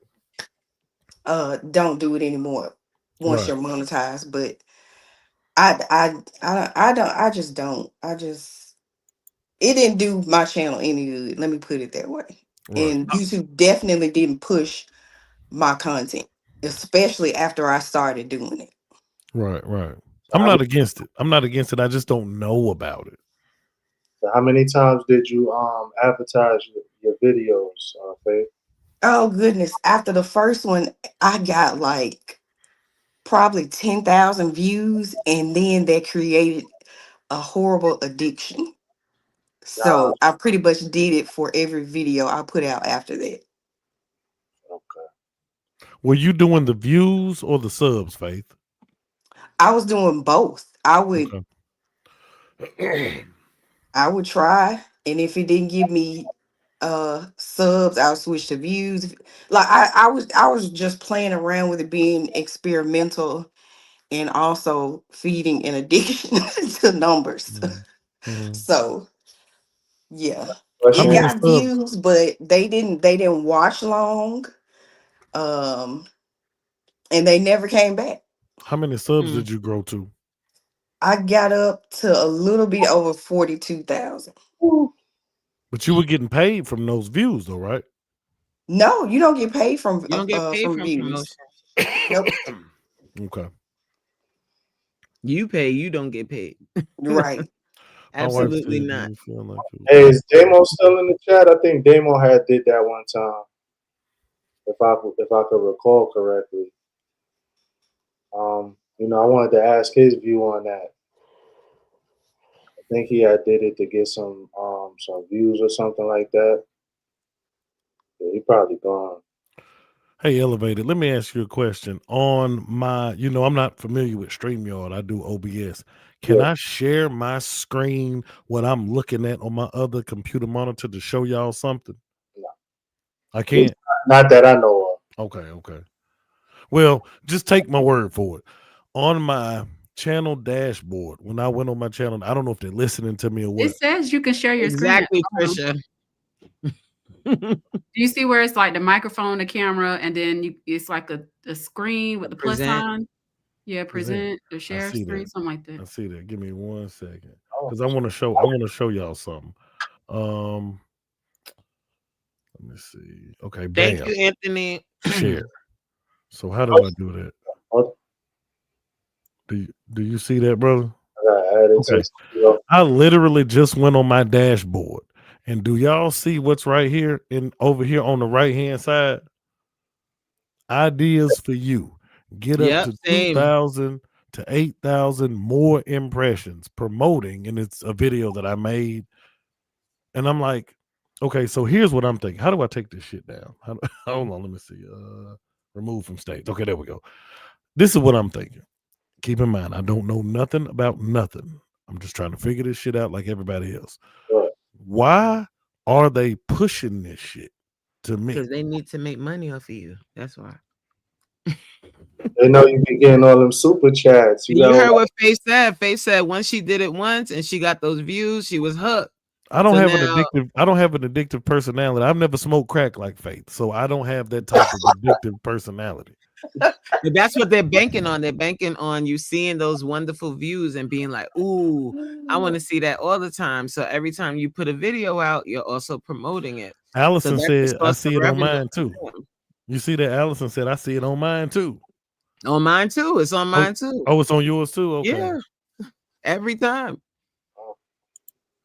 don't do it anymore once right, you're monetized. But I just don't. It didn't do my channel any good. Let me put it that way. right, And YouTube definitely didn't push my content, especially after I started doing it. right. I'm not against it. I'm not against it. I just don't know about it. So how many times did you advertise your videos, Faith? Oh goodness. After the first one, I got like probably 10,000 views, and then that created a horrible addiction. Nah, So I pretty much did it for every video I put out after that. okay. Were you doing the views or the subs, Faith? I was doing both. Okay. I would try, and if it didn't give me subs, I'll switch to views. Like I was just playing around with it, being experimental and also feeding an addiction to numbers. Mhm. So yeah, How it Question. many got subs? views, but they didn't watch long. Um, and they never came back. How many subs Mm. did you grow to? I got up to a little bit over 42,000. But you were getting paid from those views, though, right? No, you don't get paid You don't get paid from from views. promotion. Nope. Okay. You pay, you don't get paid. Right. My wife said, Absolutely "Do not. you feel like it was Hey, worth is Damo still in the chat? I think Damo had did that one time, if I could recall correctly. I wanted to ask his view on that. I think he had did it to get some views or something like that. Yeah, he probably gone. Hey, Elevated, let me ask you a question. On my, I'm not familiar with StreamYard. I do OBS. Can Yeah. I share my screen, what I'm looking at on my other computer monitor to show y'all something? No. I can't. Not that I know of. Okay. Well, just take my word for it. On my channel dashboard, when I went on my channel, I don't know if they're listening to me or what. It says you can share your Exactly, screen. Trisha. Do you see where it's like the microphone, the camera, and then it's like a screen with the plus Present. sign? Yeah, present or share see screen, that. something like that. I see that. Give me 1 second. Oh. Because I want to show y'all something. Let me see. Okay, Thank bam. you, Anthony. Share. So how do I do that? Oh, Do you see that, brother? I gotta add it to Okay. I literally just went on my dashboard. And do y'all see what's right here over here on the right hand side? Ideas for you. Get up Yep, to same. 2,000 to 8,000 more impressions promoting, and it's a video that I made. And I'm like, okay, so here's what I'm thinking. How do I take this shit down? Hold on, let me see. Remove from stage. Okay, there we go. This is what I'm thinking. Keep in mind, I don't know nothing about nothing. I'm just trying to figure this shit out like everybody else. Right. Why are they pushing this shit to me? Because they need to make money off of you. That's why. They know you be getting all them super chats. You heard what Faith said. Faith said once she did it once and she got those views, she was hooked. I don't So have now- I don't have an addictive personality. I've never smoked crack like Faith, so I don't have that type of addictive personality. But that's what they're banking on. They're banking on you seeing those wonderful views and being like, ooh, I want to see that all the time. So every time you put a video out, you're also promoting it. Allison So that's said, the I source see of it on revenue mine too. for them. You see that Allison said, I see it on mine too. On mine too. It's on mine too. Oh, it's on yours too. Okay. Yeah. Every time.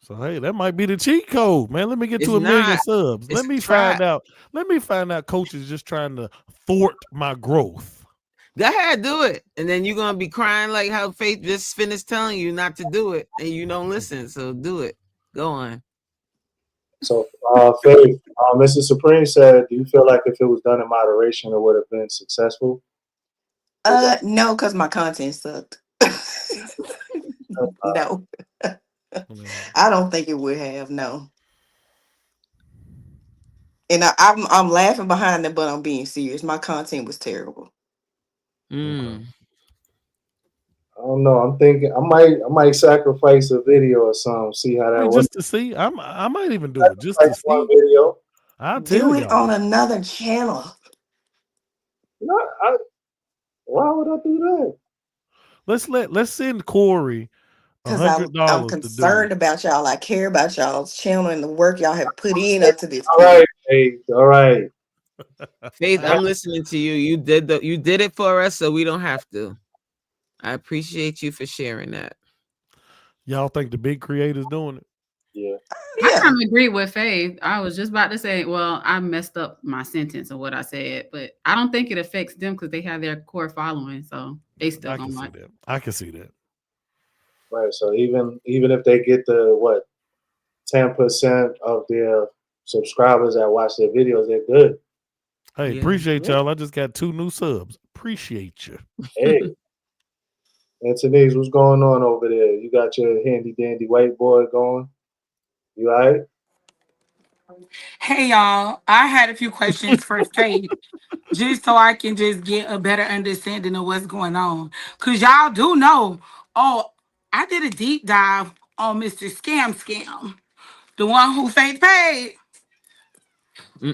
So hey, that might be the cheat code, man. Let me get It's to 1 million not. subs. It's Let me trap. find out. Let me find out. Coach is just trying to thwart my growth. Go ahead, do it. And then you're gonna be crying like how Faith just finished telling you not to do it, and you don't listen. So do it. Go on. So, Faith, Mr. Supreme said, do you feel like if it was done in moderation, it would have been successful? No, because my content sucked. No. I don't think it would have, no. And I'm laughing behind it, but I'm being serious. My content was terrible. Mm. I don't know. I'm thinking I might sacrifice a video or something. See how that Hey, works. just to see, I might even do it just to see. One video. I'll Do tell it y'all. on another channel. No, why would I do that? Let's send Corey Because $100 I'm to do concerned it. about y'all. I care about y'all's channel and the work y'all have put in up to this All point. right, Faith. All right. Faith, I'm listening to you. You did it for us, so we don't have to. I appreciate you for sharing that. Y'all think the big creators doing it? Yeah. I kind of agree with Faith. I was just about to say, well, I messed up my sentence of what I said, but I don't think it affects them because they have their core following, so they still I gonna can see watch. that. I can see that. Right. So even if they get the 10% of their subscribers that watch their videos, they're good. Hey, Yeah. appreciate y'all. I just got 2 new subs. Appreciate you. Hey. Anthony's, what's going on over there? You got your handy dandy white boy going? You all right? Hey y'all, I had a few questions for Faith, just so I can just get a better understanding of what's going on. Cause y'all do know, I did a deep dive on Mr. Scam, the one who Faith paid.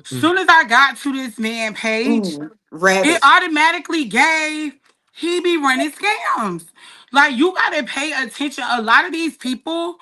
Soon as I got to this man page, it Rabbit. automatically gave he be running scams. Like you gotta pay attention. A lot of these people,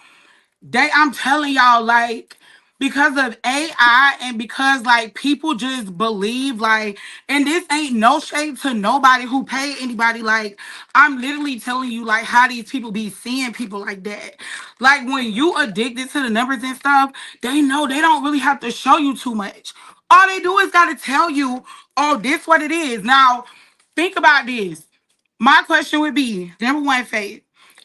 I'm telling y'all, like, because of AI and because like people just believe like, and this ain't no shade to nobody who paid anybody. Like, I'm literally telling you like how these people be seeing people like that. Like when you addicted to the numbers and stuff, they know they don't really have to show you too much. All they do is gotta tell you, oh, this what it is. Now, think about this. My question would be, number one, Faith,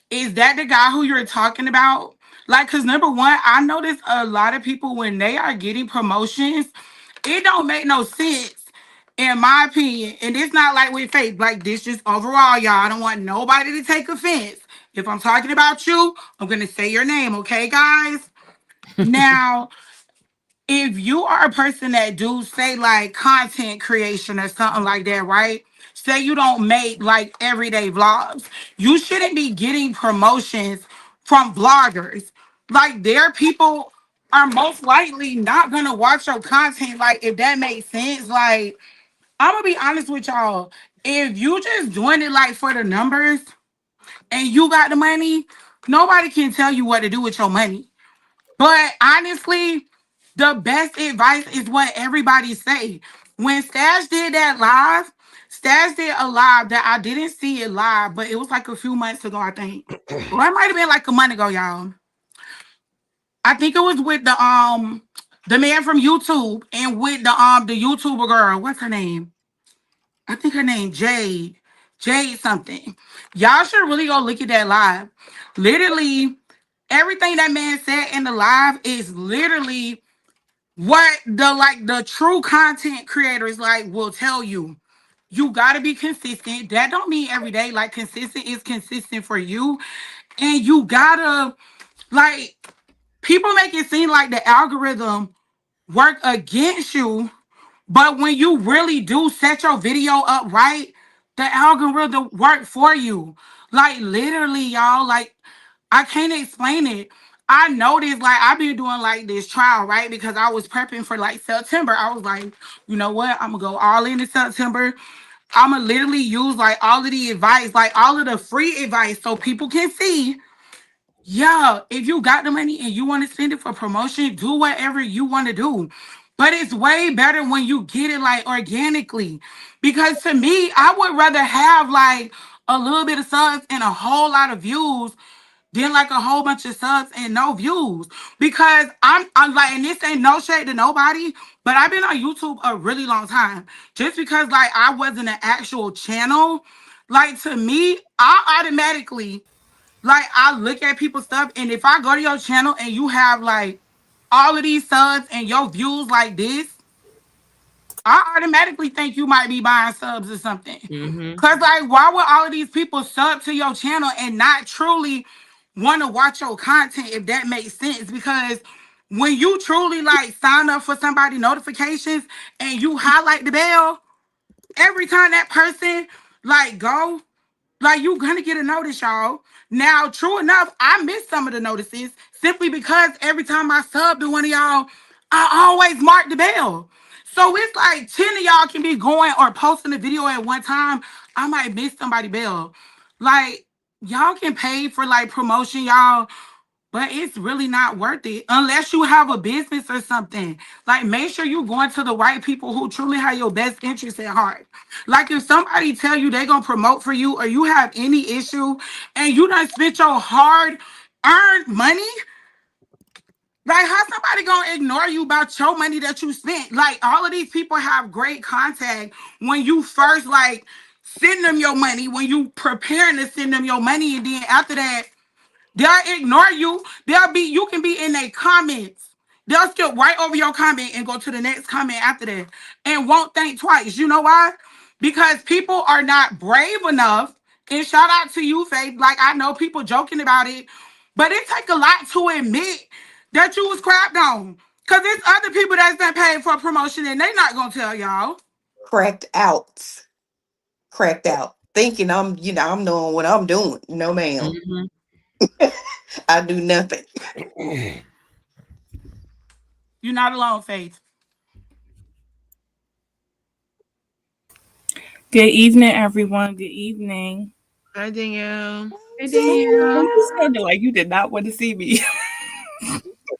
is that the guy who you're talking about? Like, because number one, I notice a lot of people when they are getting promotions, it don't make no sense, in my opinion. And it's not like with Faith, like this just overall, y'all. I don't want nobody to take offense. If I'm talking about you, I'm gonna say your name, okay, guys? Now, if you are a person that do say like content creation or something like that, right? Say you don't make like everyday vlogs, you shouldn't be getting promotions from vloggers. Like their people are most likely not gonna watch your content. Like if that makes sense. Like I'm gonna be honest with y'all. If you just doing it like for the numbers and you got the money, nobody can tell you what to do with your money. But honestly, the best advice is what everybody say. When Stash did that live, Stash did a live that I didn't see it live, but it was like a few months ago, I think. Or it might have been like a month ago, y'all. I think it was with the man from YouTube and with the YouTuber girl. What's her name? I think her name Jade. Jade something. Y'all should really go look at that live. Literally, everything that man said in the live is literally what the true content creators like will tell you. You gotta be consistent. That don't mean every day. Like consistent is consistent for you. And you gotta like people make it seem like the algorithm work against you, but when you really do set your video up right, the algorithm work for you. Like literally, y'all, like I can't explain it. I noticed like I've been doing like this trial, right? Because I was prepping for like September. I was like, you know what? I'm gonna go all in September. I'm gonna literally use like all of the advice, like all of the free advice, so people can see. Yeah, if you got the money and you want to spend it for promotion, do whatever you want to do. But it's way better when you get it like organically. Because to me, I would rather have like a little bit of subs and a whole lot of views than like a whole bunch of subs and no views. Because I'm like, and this ain't no shade to nobody, but I've been on YouTube a really long time. Just because like I wasn't an actual channel, like to me, I automatically like I look at people's stuff, and if I go to your channel and you have like all of these subs and your views like this, I automatically think you might be buying subs or something. Mm-hmm. Cause like, why would all of these people sub to your channel and not truly want to watch your content, if that makes sense? Because when you truly like sign up for somebody notifications and you highlight the bell, every time that person like go, like you gonna get a notice, y'all. Now, true enough, I missed some of the notices simply because every time I sub to one of y'all, I always mark the bell. So it's like 10 of y'all can be going or posting a video at one time. I might miss somebody bell. Like, y'all can pay for like promotion, y'all, but it's really not worth it unless you have a business or something. Like, make sure you're going to the right people who truly have your best interest at heart. Like, if somebody tell you they're gonna promote for you, or you have any issue and you done spent your hard-earned money, like, how somebody gonna ignore you about your money that you spent? Like, all of these people have great contact when you first like send them your money, when you preparing to send them your money, and then after that, they'll ignore you. You can be in their comments. They'll skip right over your comment and go to the next comment after that and won't think twice. You know why? Because people are not brave enough. And shout out to you, Faith. Like, I know people joking about it, but it takes a lot to admit that you was crapped on. Because there's other people that's been paid for promotion and they not going to tell y'all. Cracked out. Cracked out. Thinking I'm doing what I'm doing. No, ma'am. Mm-hmm. I do nothing. You're not alone, Faith. Good evening, everyone. Good evening. Hi, Danielle. Hey, Danielle. You sounded like you did not want to see me.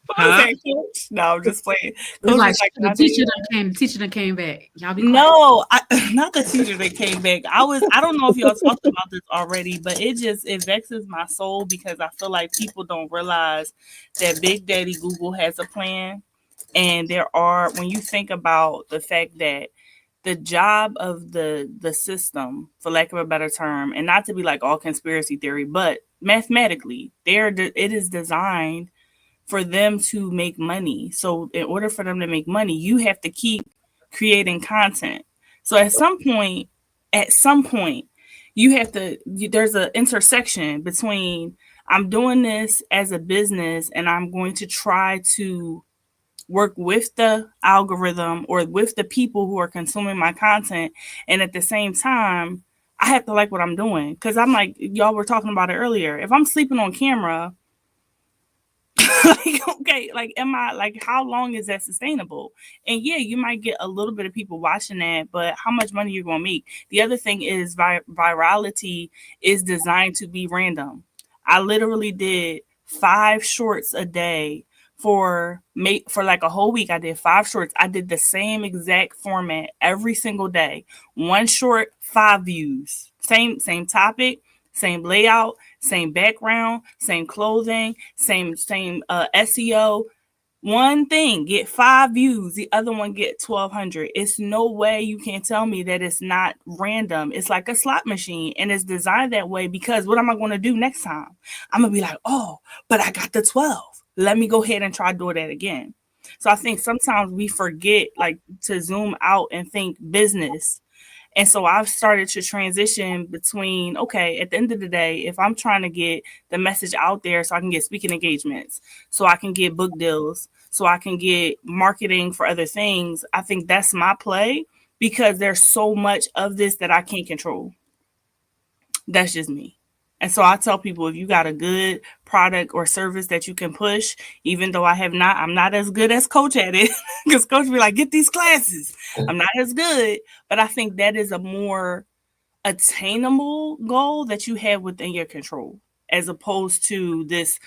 What was that, Coach? No, I'm just playing. It's like, Coach was the teacher done came back. Y'all be quiet. No, not the teacher that came back. I don't know if y'all talked about this already, but it vexes my soul because I feel like people don't realize that Big Daddy Google has a plan. And when you think about the fact that the job of the system, for lack of a better term, and not to be like all conspiracy theory, but mathematically, it is designed for them to make money. So in order for them to make money, you have to keep creating content. So at some point, there's an intersection between I'm doing this as a business and I'm going to try to work with the algorithm or with the people who are consuming my content. And at the same time, I have to like what I'm doing. Because I'm like, y'all were talking about it earlier. If I'm sleeping on camera, how long is that sustainable? And yeah, you might get a little bit of people watching that, but how much money you're going to make? The other thing is virality is designed to be random. I literally did 5 shorts a day for like a whole week. I did 5 shorts. I did the same exact format every single day. 1 short, 5 views. Same topic, same layout, same background, same clothing, same SEO. One thing get 5 views, the other one get 1,200. It's no way you can tell me that it's not random. It's like a slot machine, and it's designed that way because what am I going to do next time? I'm going to be like, oh, but I got the 12. Let me go ahead and try to do that again. So I think sometimes we forget like to zoom out and think business. And so I've started to transition between, okay, at the end of the day, if I'm trying to get the message out there so I can get speaking engagements, so I can get book deals, so I can get marketing for other things, I think that's my play because there's so much of this that I can't control. That's just me. And so I tell people, if you got a good product or service that you can push, even though I'm not as good as Coach at it, because Coach be like, get these classes. I'm not as good, but I think that is a more attainable goal that you have within your control, as opposed to this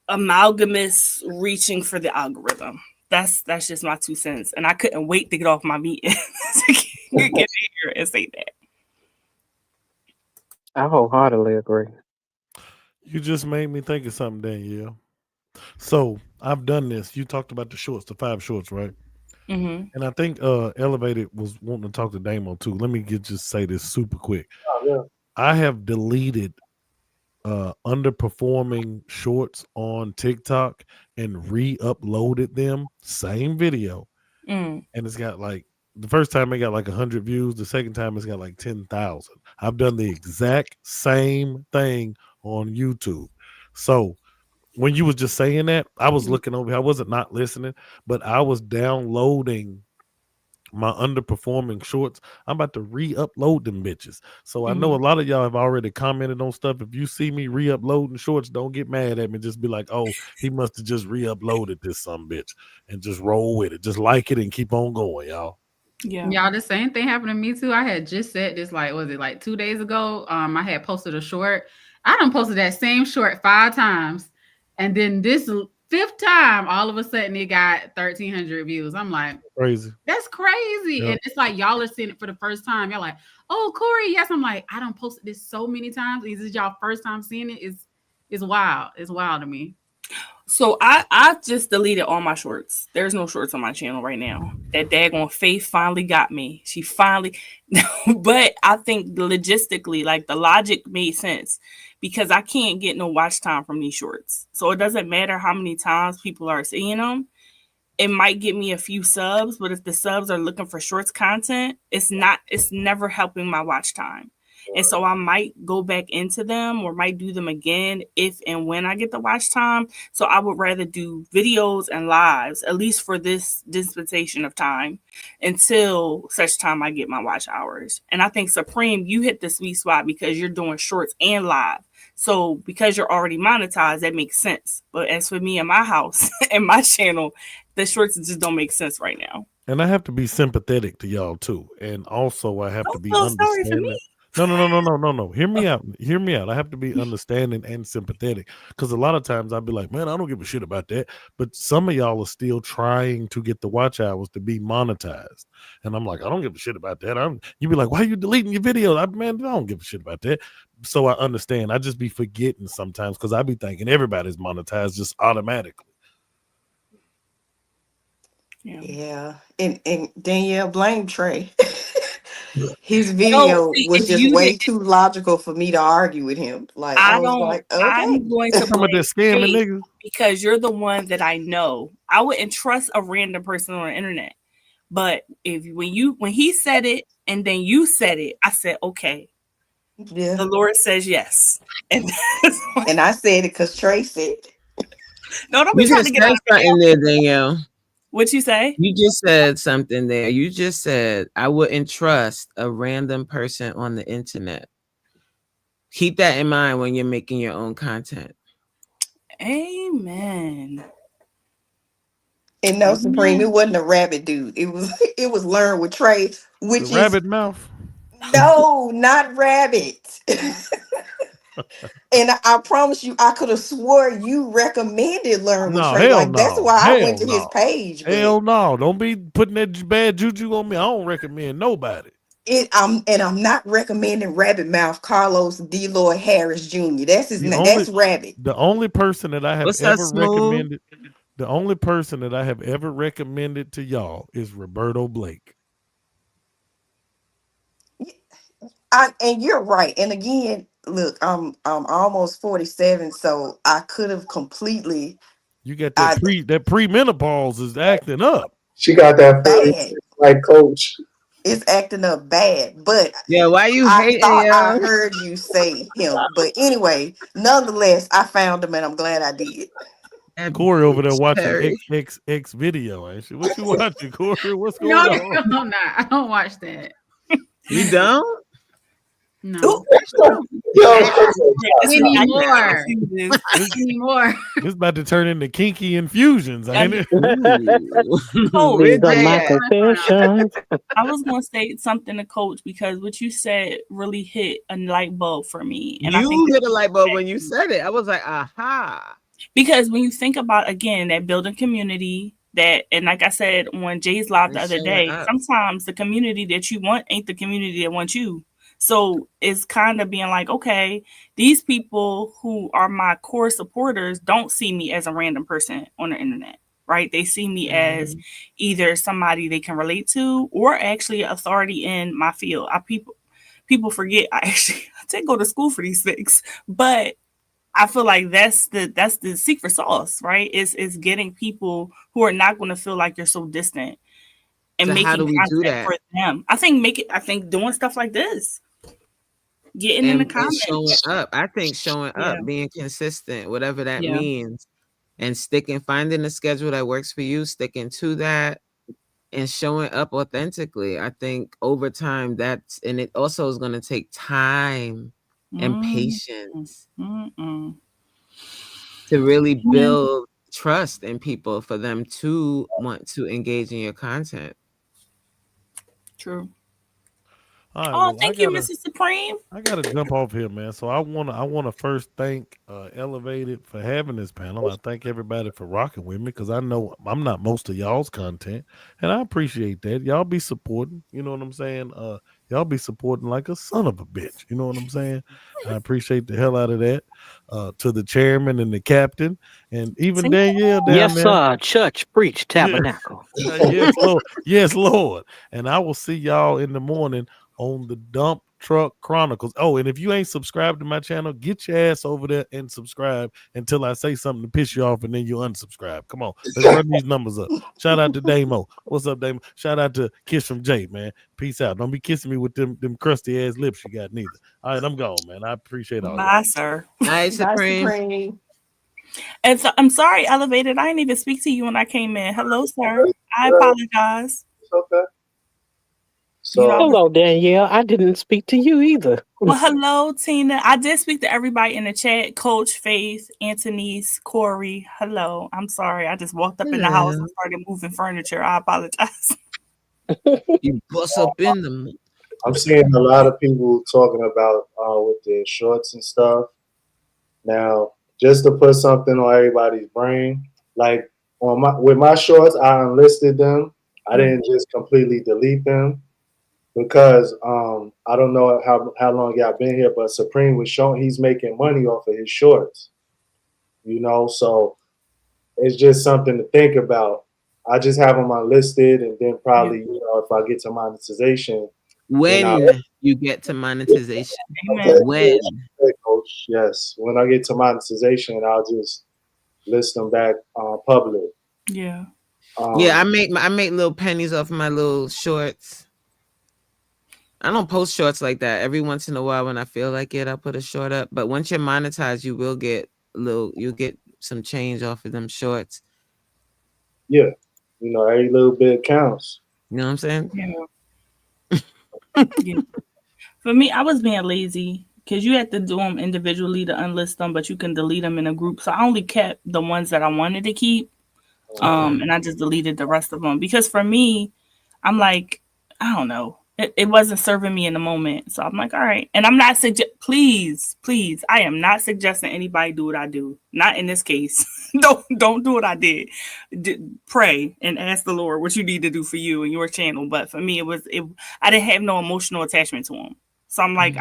amalgamous reaching for the algorithm. that's just my 2 cents. And I couldn't wait to get off my meeting to get in here and say that. I wholeheartedly agree. You just made me think of something, Danielle. So I've done this. You talked about the shorts, the 5 shorts, right? Mm-hmm. And I think Elevated was wanting to talk to Damo too. Let me just say this super quick. Oh, yeah. I have deleted underperforming shorts on TikTok and re-uploaded them, same video, Mm. and it's got like the first time it got like 100 views, the second time it's got like 10,000. I've done the exact same thing on YouTube. So when you was just saying that, I was looking over here. I wasn't not listening, but I was downloading my underperforming shorts. I'm about to re-upload them bitches. So I know a lot of y'all have already commented on stuff. If you see me re-uploading shorts, don't get mad at me. Just be like, oh, he must have just re-uploaded this some bitch, and just roll with it. Just like it and keep on going, y'all. Yeah. Y'all, the same thing happened to me too. I had just said this, like, was it like 2 days ago? I had posted a short. I done posted that same short 5 times. And then this 5th time, all of a sudden it got 1,300 views. I'm like, Crazy. that's crazy. Yep. And it's like y'all are seeing it for the first time. You're like, oh, Corey, yes. I'm like, I done posted this so many times. Is this y'all first time seeing it? It's wild. It's wild to me. So I just deleted all my shorts. There's no shorts on my channel right now. That daggone Faith finally got me. She finally, but I think logistically, like the logic made sense because I can't get no watch time from these shorts. So it doesn't matter how many times people are seeing them. It might get me a few subs, but if the subs are looking for shorts content, it's never helping my watch time. And so I might go back into them or might do them again if and when I get the watch time. So I would rather do videos and lives, at least for this dispensation of time, until such time I get my watch hours. And I think Supreme, you hit the sweet spot because you're doing shorts and live. So because you're already monetized, that makes sense. But as for me and my house and my channel, the shorts just don't make sense right now. And I have to be sympathetic to y'all too. And also I have to be Feel sorry for understanding. me. No. Hear me out. I have to be understanding and sympathetic because a lot of times I'll be like, man, I don't give a shit about that. But some of y'all are still trying to get the watch hours to be monetized. And I'm like, I don't give a shit about that. You be like, why are you deleting your videos? Man, I don't give a shit about that. So I understand. I just be forgetting sometimes because I be thinking everybody's monetized just automatically. Yeah. And Danielle, blame Trey. His video was just way too logical for me to argue with him. Like I was like, okay. I'm going to Some of this scamming niggas because you're the one that I know. I wouldn't trust a random person on the internet. But when he said it and then you said it, I said, okay. Yeah. The Lord says yes. And I said it because Trey said it. No, don't be trying to get out something there, Danielle. What'd you say? You just said something there. You just said, I wouldn't trust a random person on the internet. Keep that in mind when you're making your own content. Amen. And no, Supreme, it wasn't a rabbit dude. It was Learn with Trey, which is rabbit mouth. No, not rabbit. And I promise you, I could have swore you recommended Learn with Trey. Like that's why I went to his page. Hell no! Don't be putting that bad juju on me. I don't recommend nobody. I'm not recommending Rabbit Mouth Carlos Deloy Harris Jr. That's his name. That's Rabbit. The only person that I have ever recommended. The only person that I have ever recommended to y'all is Roberto Blake. And you're right. And again, look, I'm almost 47, so I could have completely. You got that pre-menopause is acting up. She got that bad, like Coach. It's acting up bad, but yeah, why you hating? I heard you say him, but anyway, nonetheless, I found him and I'm glad I did. Corey over there watching XXX video, ain't she? What you watching, Corey? What's going on? No, I'm not. I don't watch that. You don't? No. Anymore. It's about to turn into kinky infusions, ain't it? I was going to say something to Coach because what you said really hit a light bulb for me. And I think hit a light bulb when you said it. I was like, aha. Because when you think about, again, that building community, that, and like I said on Jay's live the And other showing day, up. sometimes the community that you want ain't the community that wants you. So it's kind of being like, okay, these people who are my core supporters don't see me as a random person on the internet, right? They see me as either somebody they can relate to or actually authority in my field. People forget I did go to school for these things, but I feel like that's the secret sauce, right? Is getting people who are not going to feel like you're so distant and So how making do we do content that? for them. I think doing stuff like this, getting in the And showing comments. up. I think showing Yeah. up, being consistent, whatever that Yeah. means, and finding a schedule that works for you, sticking to that, and showing up authentically. I think over time and it also is going to take time and patience Mm-mm. to really build trust in people for them to want to engage in your content. True. All right, Oh, well, thank you, Mrs. Supreme. I gotta jump off here, man. So I wanna first thank Elevated for having this panel. I thank everybody for rocking with me because I know I'm not most of y'all's content, and I appreciate that. Y'all be supporting, you know what I'm saying? Y'all be supporting like a son of a bitch, you know what I'm saying? I appreciate the hell out of that. To the chairman and the captain, and even Danielle down Yes, there. sir. Church, preach, tabernacle. Yes, Lord. Yes, Lord. And I will see y'all in the morning on the Dump Truck Chronicles. Oh, and if you ain't subscribed to my channel, get your ass over there and subscribe until I say something to piss you off, and then you unsubscribe. Come on, let's run these numbers up. Shout out to Damo. What's up, Damo? Shout out to Kiss from Jay, man. Peace out. Don't be kissing me with them crusty ass lips you got neither. All right, I'm gone, man. I appreciate all Bye, y'all. sir. Bye, Supreme. Supreme. And so, I'm sorry, Elevated. I didn't even speak to you when I came in. Hello, sir. I apologize. It's okay. You know, Hello, Danielle. I didn't speak to you either. well, hello, Tina. I did speak to everybody in the chat. Coach, Faith, Antonice, Corey. Hello. I'm sorry. I just walked up in the house and started moving furniture. I apologize. You bust up in them. I'm seeing a lot of people talking about with their shorts and stuff. Now, just to put something on everybody's brain, like with my shorts, I unlisted them. I didn't just completely delete them because I don't know how long y'all been here, but Supreme was showing he's making money off of his shorts. You know, so it's just something to think about. I just have them unlisted, and then probably if I get to monetization. When you get to monetization. Amen. When? Coach, yes. When I get to monetization, I'll just list them back public. Yeah. Yeah, I make little pennies off my little shorts. I don't post shorts like that. Every once in a while when I feel like it, I'll put a short up. But once you're monetized, you will get you'll get some change off of them shorts. Yeah. You know, every little bit counts. You know what I'm saying? Yeah. Yeah. For me, I was being lazy because you had to do them individually to unlist them, but you can delete them in a group. So I only kept the ones that I wanted to keep, and I just deleted the rest of them because for me, I'm like, I don't know, it wasn't serving me in the moment. So I'm like, all right, and I'm not please, I am not suggesting anybody do what I do. Not in this case. Don't do what I did. Pray and ask the Lord what you need to do for you and your channel. But for me, I didn't have no emotional attachment to them. So I'm like,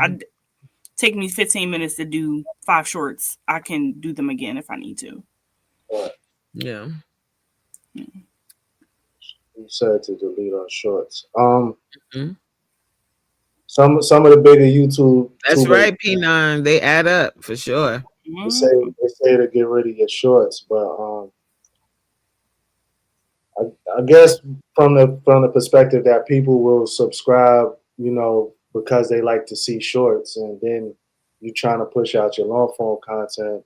take me 15 minutes to do 5 shorts. I can do them again if I need to. Yeah. You said to delete our shorts. Some of the bigger YouTube. That's right, P9. They add up for sure. They say to get rid of your shorts, but I guess from the perspective that people will subscribe, you know, because they like to see shorts, and then you're trying to push out your long form content,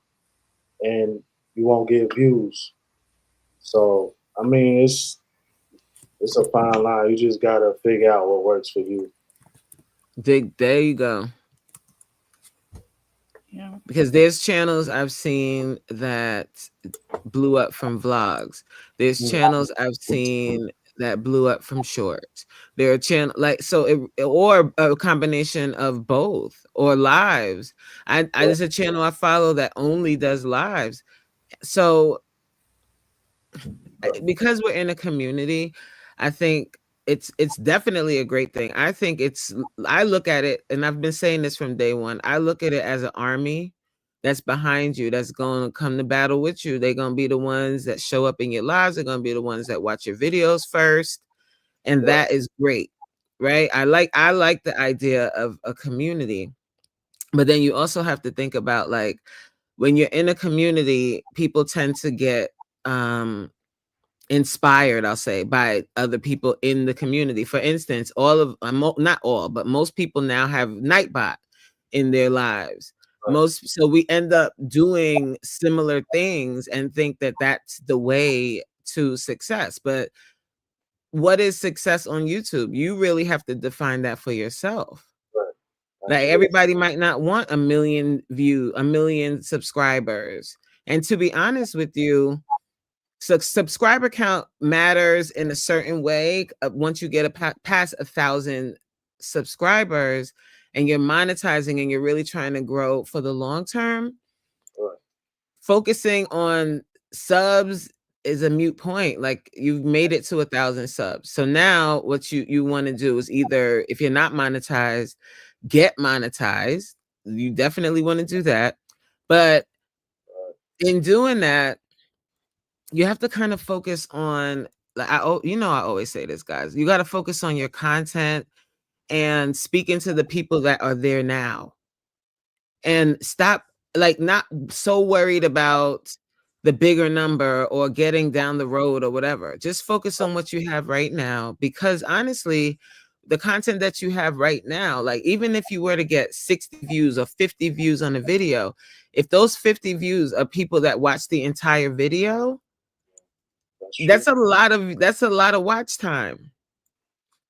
and you won't get views. So I mean, it's a fine line. You just gotta figure out what works for you. There you go. Yeah. Because there's channels I've seen that blew up from vlogs. There's channels I've seen that blew up from shorts. There are channels or a combination of both or lives. There's a channel I follow that only does lives. So because we're in a community, I think it's definitely a great thing. I look at it, and I've been saying this from day one. I look at it as an army that's behind you, that's going to come to battle with you. They're going to be the ones that show up in your lives. They're going to be the ones that watch your videos first. And that is great, right? I like the idea of a community, but then you also have to think about, like, when you're in a community, people tend to get inspired, I'll say, by other people in the community. For instance, not all, but most people now have Nightbot in their lives. So we end up doing similar things and think that that's the way to success. But what is success on YouTube? You really have to define that for yourself. Like, everybody might not want 1 million views, 1 million subscribers. And to be honest with you, subscriber count matters in a certain way. Once you get past 1,000 subscribers and you're monetizing and you're really trying to grow for the long term, focusing on subs is a moot point. Like, you've made it to 1,000 subs. So now what you want to do is, either, if you're not monetized, get monetized. You definitely want to do that. But in doing that, you have to kind of focus on, like, I always say this, guys, you got to focus on your content and speaking to the people that are there now, and stop, like, not so worried about the bigger number or getting down the road or whatever. Just focus on what you have right now, because honestly, the content that you have right now, like, even if you were to get 60 views or 50 views on a video, if those 50 views are people that watch the entire video, that's a lot of watch time.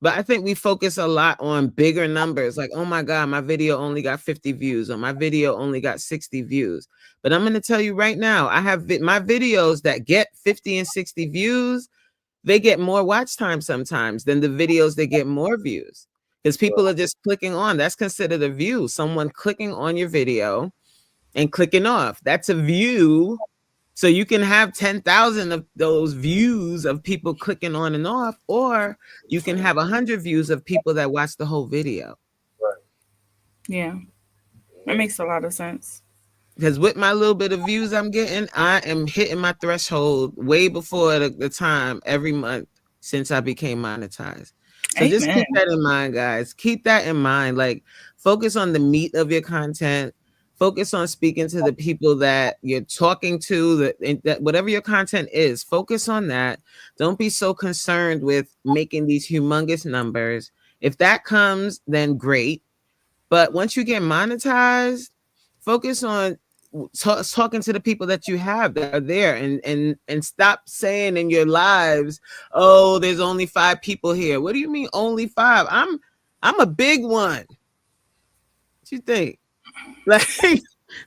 But I think we focus a lot on bigger numbers, like, oh my God, my video only got 50 views, or my video only got 60 views. But I'm going to tell you right now, I have my videos that get 50 and 60 views, they get more watch time sometimes than the videos that get more views, because people are just clicking on. That's considered a view. Someone clicking on your video and clicking off. That's a view. So you can have 10,000 of those views of people clicking on and off, or you can have 100 views of people that watch the whole video. Right. Yeah, that makes a lot of sense. Because with my little bit of views I'm getting, I am hitting my threshold way before the time every month since I became monetized. So just keep that in mind, guys. Keep that in mind. Like, focus on the meat of your content. Focus on speaking to the people that you're talking to, that whatever your content is, focus on that. Don't be so concerned with making these humongous numbers. If that comes, then great. But once you get monetized, focus on talking to the people that you have that are there, and stop saying in your lives, oh, there's only 5 people here. What do you mean only 5? I'm a big one. What you think? Like,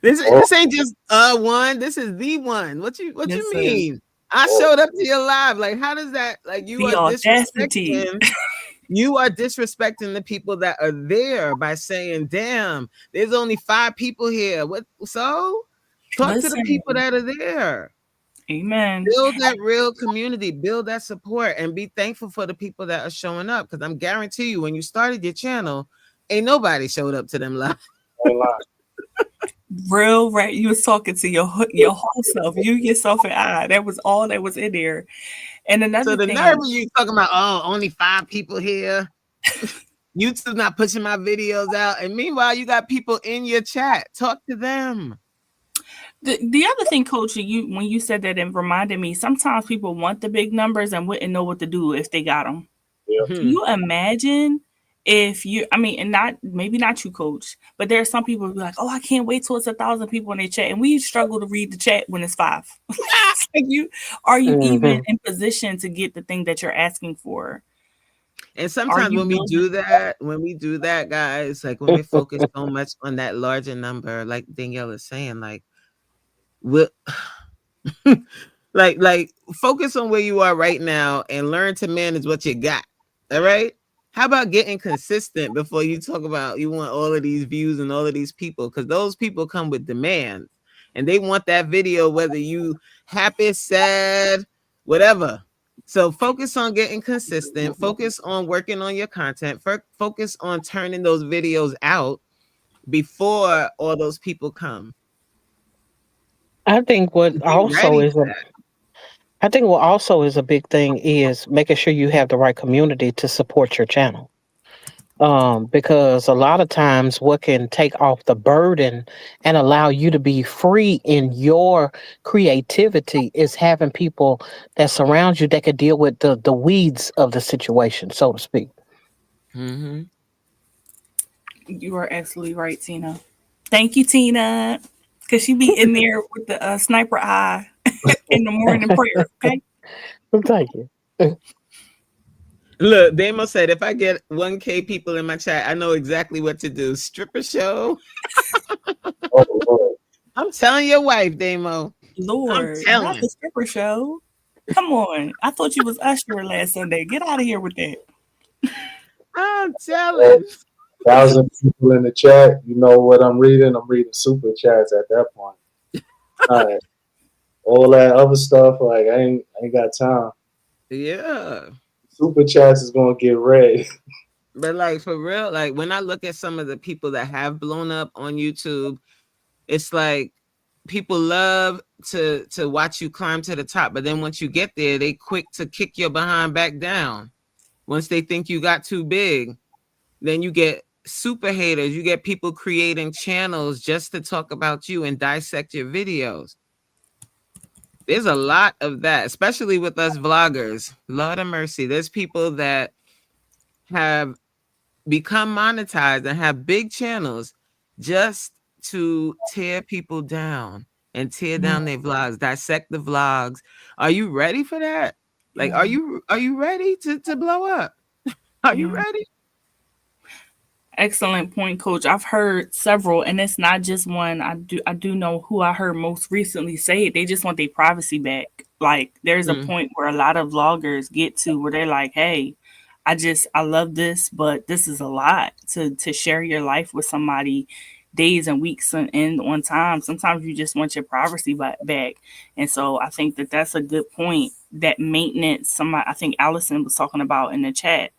this ain't just one. This is the one. What you mean? I showed up to your live. Like, how does that, like, you are disrespecting? You are disrespecting the people that are there by saying, damn, there's only 5 people here. What? So talk to the people that are there. Amen. Build that real community, build that support, and be thankful for the people that are showing up. Because I'm guarantee you, when you started your channel, ain't nobody showed up to them live. Real, right? You was talking to your whole self, you, yourself, and I. That was all that was in there. And another thing, nerve of you talking about, oh, only 5 people here. YouTube not pushing my videos out, and meanwhile, you got people in your chat. Talk to them. The other thing, Coach, when you said that, it reminded me. Sometimes people want the big numbers and wouldn't know what to do if they got them. Yeah. Can you imagine? If you, I mean, and maybe not you, Coach, but there are some people who be like, oh, I can't wait till it's 1,000 people in their chat. And we struggle to read the chat when it's 5. Like, are you even in position to get the thing that you're asking for? And sometimes when we do that, guys, like, when we focus so much on that larger number, like Danielle is saying, like, like focus on where you are right now and learn to manage what you got. All right. How about getting consistent before you talk about you want all of these views and all of these people? Because those people come with demands, and they want that video whether you happy, sad, whatever. So focus on getting consistent, focus on working on your content, focus on turning those videos out before all those people come. I think what Be also ready is for a that. I think what also is a big thing is making sure you have the right community to support your channel. Because a lot of times what can take off the burden and allow you to be free in your creativity is having people that surround you that can deal with the weeds of the situation, so to speak. Mm-hmm. You are absolutely right, Tina. Thank you, Tina. Because she be in there with the sniper eye in the morning prayer. Okay. Thank you. Look, Damo said if I get 1K people in my chat, I know exactly what to do. Stripper show. Oh, Lord. I'm telling your wife, Damo. I'm Lord, not telling. the stripper show. Come on. I thought you was Usher last Sunday. Get out of here with that. I'm telling. 1,000 people in the chat. You know what I'm reading? I'm reading super chats at that point. All right. All that other stuff, like I ain't got time. Yeah. Super chats is gonna get read. But like for real, like when I look at some of the people that have blown up on YouTube, it's like people love to watch you climb to the top, but then once you get there, they quick to kick your behind back down. Once they think you got too big, then you get super haters. You get people creating channels just to talk about you and dissect your videos. There's a lot of that, especially with us vloggers. Lord of mercy. There's people that have become monetized and have big channels just to tear people down and tear down their vlogs, dissect the vlogs. Are you ready for that? Like, are you ready to blow up? Are you Yeah. ready? Excellent point, Coach. I've heard several, and it's not just one. I do know who I heard most recently say it. They just want their privacy back. Like there's a point where a lot of vloggers get to where they're like, "Hey, I love this, but this is a lot to share your life with somebody days and weeks and on time. Sometimes you just want your privacy back. And so I think that that's a good point. That maintenance. Somebody, I think Allison was talking about in the chat,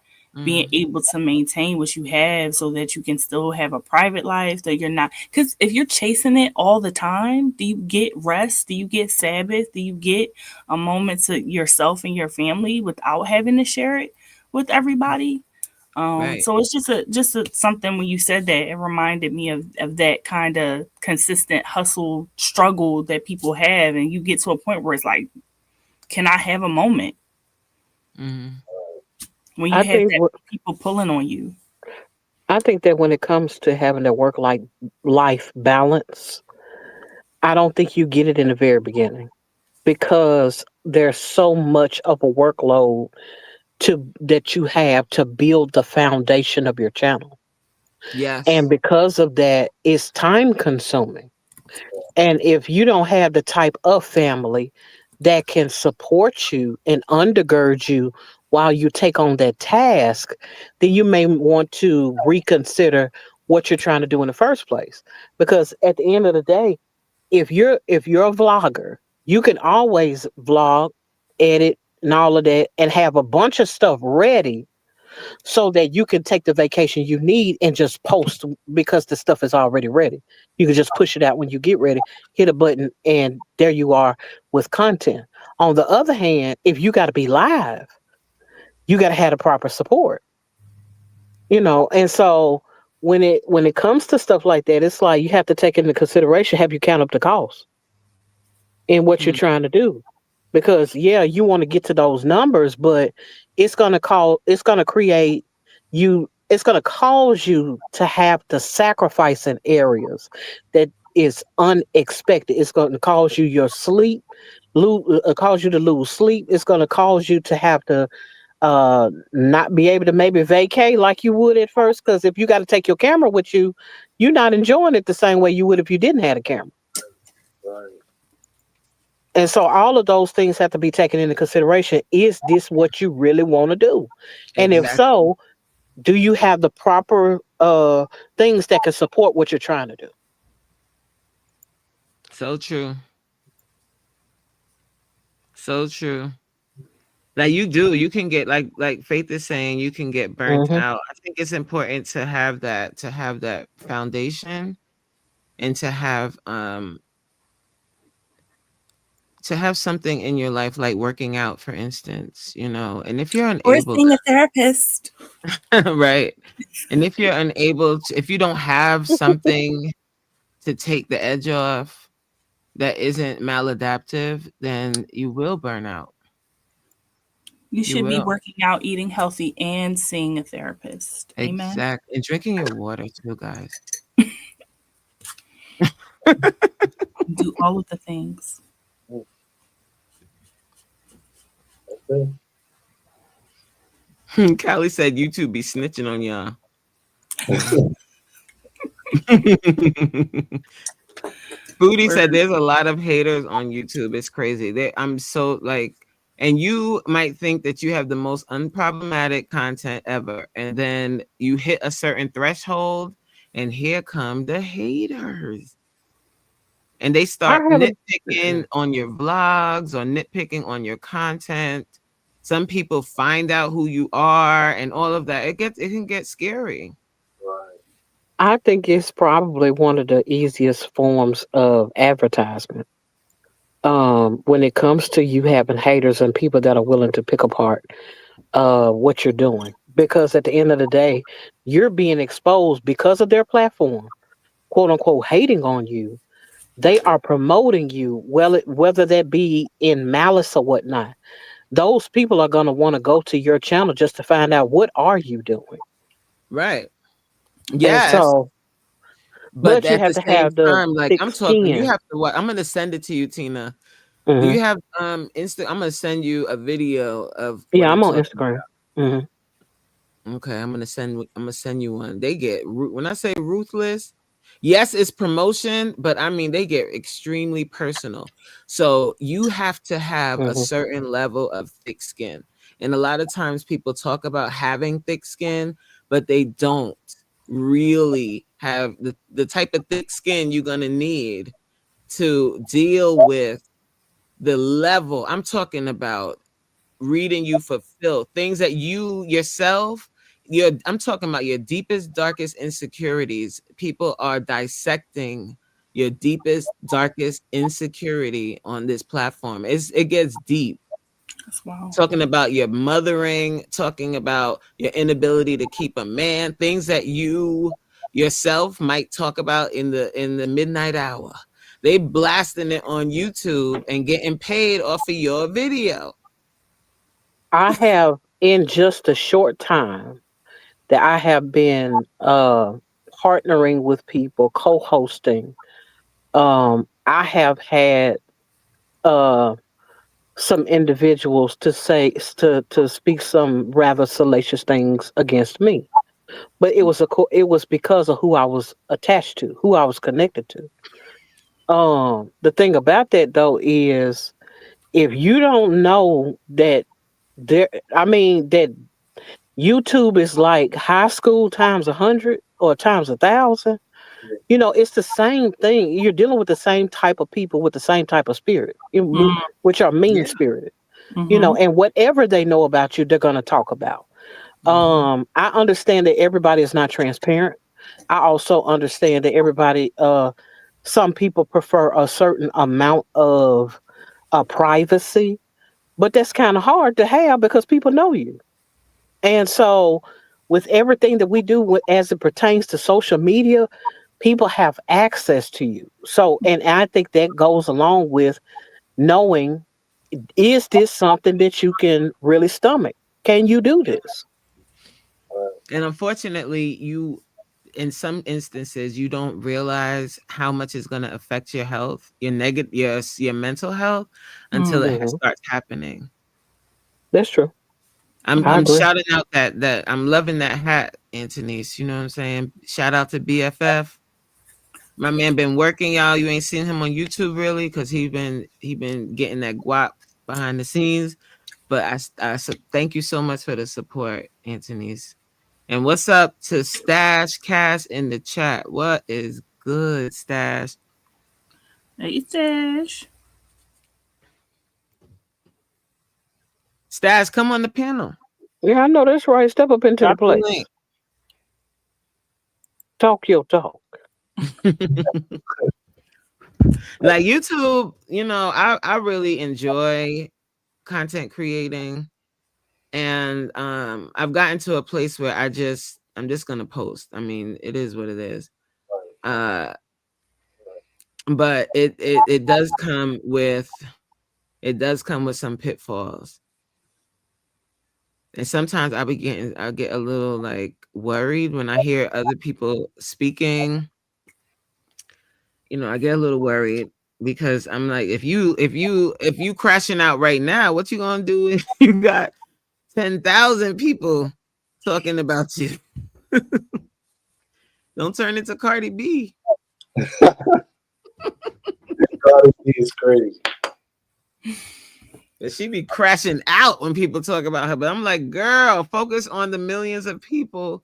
being able to maintain what you have so that you can still have a private life, that you're not, because if you're chasing it all the time, do you get rest? Do you get Sabbath? Do you get a moment to yourself and your family without having to share it with everybody? Right. So it's just something. When you said that, it reminded me of that kind of consistent hustle struggle that people have, and you get to a point where it's like, can I have a moment? When you I have think that people pulling on you. I think that when it comes to having a work life balance, I don't think you get it in the very beginning because there's so much of a workload that you have to build the foundation of your channel. Yes. And because of that, it's time consuming. And if you don't have the type of family that can support you and undergird you while you take on that task, then you may want to reconsider what you're trying to do in the first place. Because at the end of the day, if you're a vlogger, you can always vlog, edit, and all of that, and have a bunch of stuff ready so that you can take the vacation you need and just post because the stuff is already ready. You can just push it out when you get ready, hit a button, and there you are with content. On the other hand, if you got to be live, you got to have the proper support. And so when it comes to stuff like that, it's like you have to take into consideration, have you count up the cost in what you're trying to do. Because yeah, you want to get to those numbers, but it's gonna create it's gonna cause you to have to sacrifice in areas that is unexpected. It's gonna cause you your sleep, cause you to lose sleep. It's gonna cause you to have to not be able to maybe vacate like you would at first. Because if you got to take your camera with you, you're not enjoying it the same way you would if you didn't have a camera. Right. And so all of those things have to be taken into consideration. Is this what you really want to do? And if Exactly. so, do you have the proper things that can support what you're trying to do? So true. So true. Like you can get like Faith is saying, you can get burnt Mhm. out. I think it's important to have that foundation, and to have something in your life like working out, for instance, and if you're Or unable seeing a therapist. right, and if you're unable to, if you don't have something to take the edge off that isn't maladaptive, then you will burn out. You should be will. working out, eating healthy, and seeing a therapist. Amen. Exactly. And drinking your water too, guys. Do all of the things. Okay. Callie said YouTube be snitching on y'all. Booty said there's a lot of haters on YouTube. It's crazy. I'm so like, and you might think that you have the most unproblematic content ever, and then you hit a certain threshold, and here come the haters. And they start nitpicking on your vlogs or nitpicking on your content. Some people find out who you are and all of that. It can get scary. I think it's probably one of the easiest forms of advertisement. When it comes to you having haters and people that are willing to pick apart what you're doing. Because at the end of the day, you're being exposed because of their platform, quote unquote, hating on you. They are promoting you, whether that be in malice or whatnot. Those people are going to want to go to your channel just to find out what are you doing. Right. And Yes. so, but you at have the to same have the time, like thick I'm talking, you skin. have to what? I'm gonna send it to you, Tina. Mhm. Do you have I'm gonna send you a video of what Yeah, I'm on talking Instagram. about. Okay, I'm gonna send you one. They get when I say ruthless, yes, it's promotion, but I mean they get extremely personal. So you have to have a certain level of thick skin. And a lot of times people talk about having thick skin, but they don't really have the type of thick skin you're gonna need to deal with the level. I'm talking about reading you for filth, things that you yourself, I'm talking about your deepest, darkest insecurities. People are dissecting your deepest, darkest insecurity on this platform. It gets deep. Talking about your mothering, talking about your inability to keep a man, things that you yourself might talk about in the midnight hour. They blasting it on YouTube and getting paid off of your video. I have, in just a short time that I have been partnering with people, co-hosting, I have had some individuals to speak some rather salacious things against me. But it was because of who I was attached to, who I was connected to. The thing about that though is, if you don't know that that YouTube is like high school times 100 or times 1,000. It's the same thing. You're dealing with the same type of people with the same type of spirit, which are mean spirited. And whatever they know about you, they're gonna talk about. I understand that everybody is not transparent. I also understand that everybody, some people prefer a certain amount of privacy, but that's kind of hard to have because people know you. And so, with everything that we do as it pertains to social media, people have access to you. So, and I think that goes along with knowing, is this something that you can really stomach? Can you do this? And unfortunately, in some instances, you don't realize how much it's going to affect your health, your mental health, until it starts happening. That's true. I'm shouting out that I'm loving that hat, Antonice. You know what I'm saying? Shout out to BFF. My man been working, y'all. You ain't seen him on YouTube really, because he been getting that guap behind the scenes. But I thank you so much for the support, Antonice. And what's up to Stash Cash in the chat? What is good, Stash? Hey, Stash. Stas, come on the panel. Yeah, I know that's right. Step up into the Drop the place. link. Talk your talk. Like YouTube, I really enjoy content creating, and I've gotten to a place where I'm just gonna post. I mean, it is what it is. But it does come with some pitfalls. And sometimes I get a little like worried when I hear other people speaking. I get a little worried because I'm like, if you crashing out right now, what you gonna do if you got 10,000 people talking about you? Don't turn into Cardi B. Cardi B is crazy. She be crashing out when people talk about her, but I'm like, girl, focus on the millions of people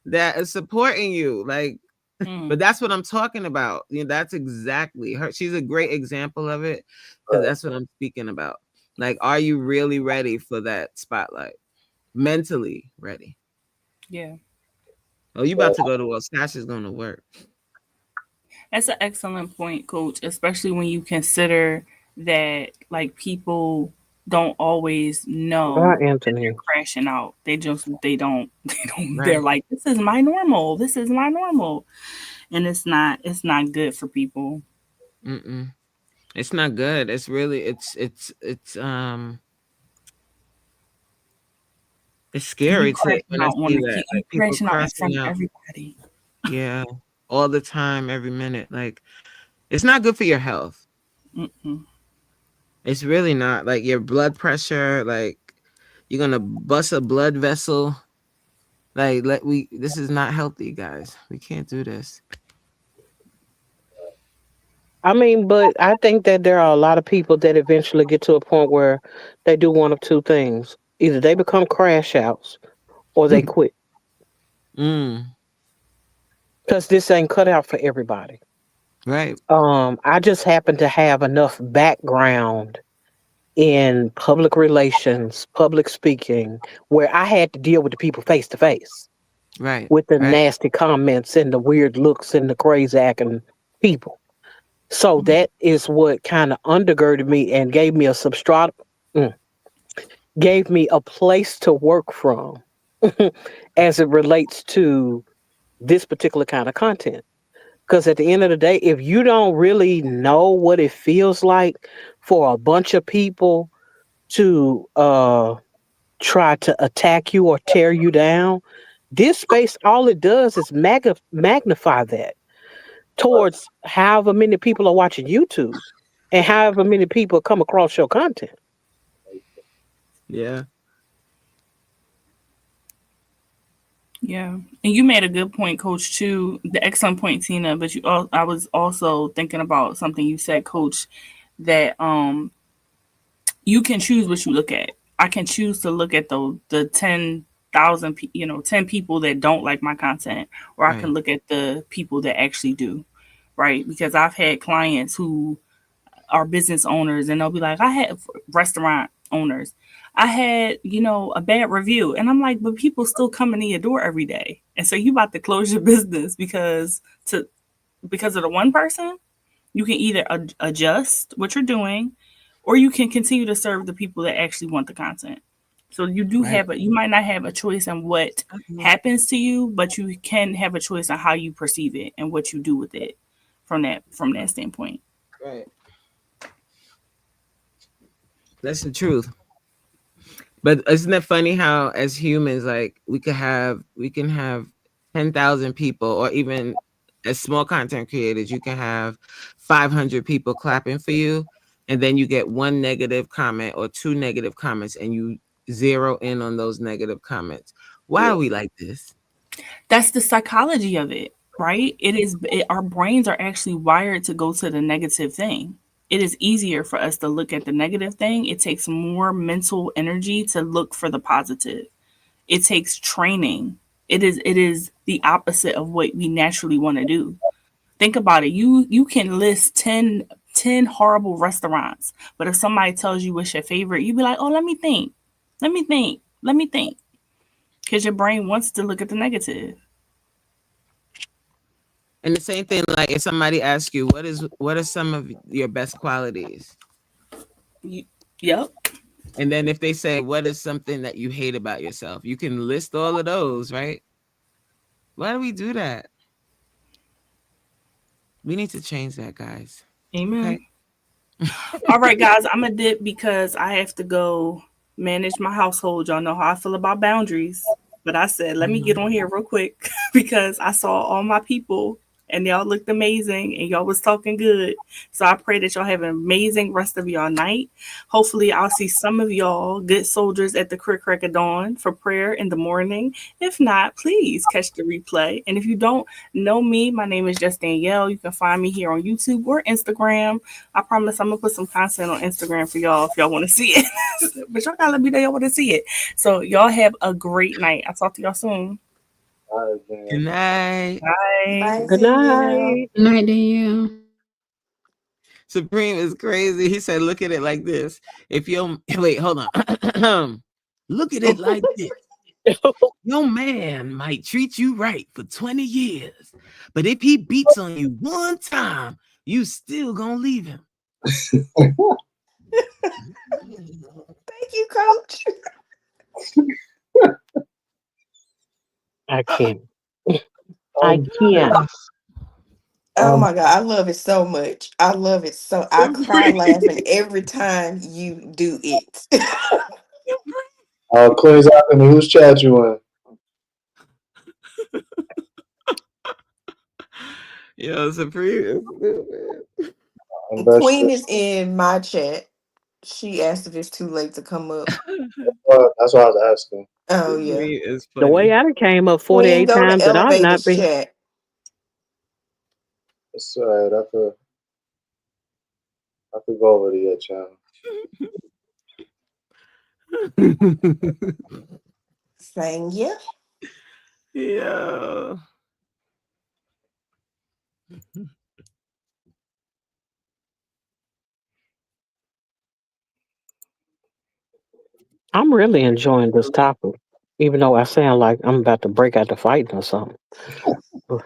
that are supporting you. Like, but that's what I'm talking about. That's exactly her. She's a great example of it, because that's what I'm speaking about. Like, are you really ready for that spotlight? Mentally ready? Yeah. Oh, you about to go to work? Stash is going to work. That's an excellent point, Coach. Especially when you consider that, like, people don't always know that they're crashing out. They don't. Right. They're like, this is my normal. This is my normal, and it's not good for people. It's not good. It's really it's scary to when I see that, like, people crashing out. Everybody. Yeah, all the time, every minute. Like, it's not good for your health. It's really not. Like, your blood pressure, like, you're gonna bust a blood vessel. Like, this is not healthy, guys. We can't do this. I mean, but I think that there are a lot of people that eventually get to a point where they do one of two things. Either they become crash outs or they quit. Because this ain't cut out for everybody. Right. I just happen to have enough background in public relations, public speaking, where I had to deal with the people face to face. Right. With the nasty comments and the weird looks and the crazy acting people. So that is what kind of undergirded me and gave me a gave me a place to work from as it relates to this particular kind of content. Because at the end of the day, if you don't really know what it feels like for a bunch of people to try to attack you or tear you down, this space, all it does is magnify that towards however many people are watching YouTube and however many people come across your content. Yeah. Yeah, and you made a good point, Coach, too. The excellent point, Tina. But I was also thinking about something you said, Coach, that you can choose what you look at. I can choose to look at the 10,000, 10 people that don't like my content, or I can look at the people that actually do, right? Because I've had clients who are business owners, and they'll be like, I had restaurant owners. I had, a bad review. And I'm like, but people still coming in your door every day. And so you about to close your business because of the one person. You can either adjust what you're doing, or you can continue to serve the people that actually want the content. So you do you might not have a choice in what happens to you, but you can have a choice on how you perceive it and what you do with it from that standpoint. Right. That's the truth. But isn't it funny how, as humans, like, we can have 10,000 people, or even as small content creators, you can have 500 people clapping for you, and then you get one negative comment or two negative comments, and you zero in on those negative comments. Why are we like this? That's the psychology of it, right? Our brains are actually wired to go to the negative thing. It is easier for us to look at the negative thing. It takes more mental energy to look for the positive. It takes training. It is the opposite of what we naturally want to do. Think about it. You can list 10 horrible restaurants, but if somebody tells you what's your favorite, you'd be like, oh, let me think. Let me think. Because your brain wants to look at the negative. And the same thing, like if somebody asks you, what are some of your best qualities? Yep. And then if they say, what is something that you hate about yourself? You can list all of those, right? Why do we do that? We need to change that, guys. Amen. Okay. All right, guys, I'm going to dip because I have to go manage my household. Y'all know how I feel about boundaries. But I said, let me get on here real quick because I saw all my people and y'all looked amazing and y'all was talking good. So I pray that y'all have an amazing rest of y'all night. Hopefully I'll see some of y'all good soldiers at the crack of dawn for prayer in the morning. If not, please catch the replay. And if you don't know me, my name is Just Danielle. You can find me here on YouTube or Instagram. I promise I'm going to put some content on Instagram for y'all if y'all want to see it. But y'all got to let me know y'all want to see it. So y'all have a great night. I'll talk to y'all soon. Good night. Bye. Good night. Good night, Danielle. Supreme is crazy. He said, look at it like this. If you wait, hold on. Look at it like this. Your man might treat you right for 20 years, but if he beats on you one time, you still gonna leave him. Thank you, Coach. I can't. I can't. Oh my God, I love it so much. I love it so. I cry laughing every time you do it. Queen's Alchemy, whose chat you in? Yo, Supreme. Queen is in my chat. She asked if it's too late to come up. That's what I was asking. Oh yeah. The way I came up 48 Queen, times that I've not been. Chat. It's all right. I could go over to your channel. Thank you. Yeah. I'm really enjoying this topic, even though I sound like I'm about to break out the fighting or something.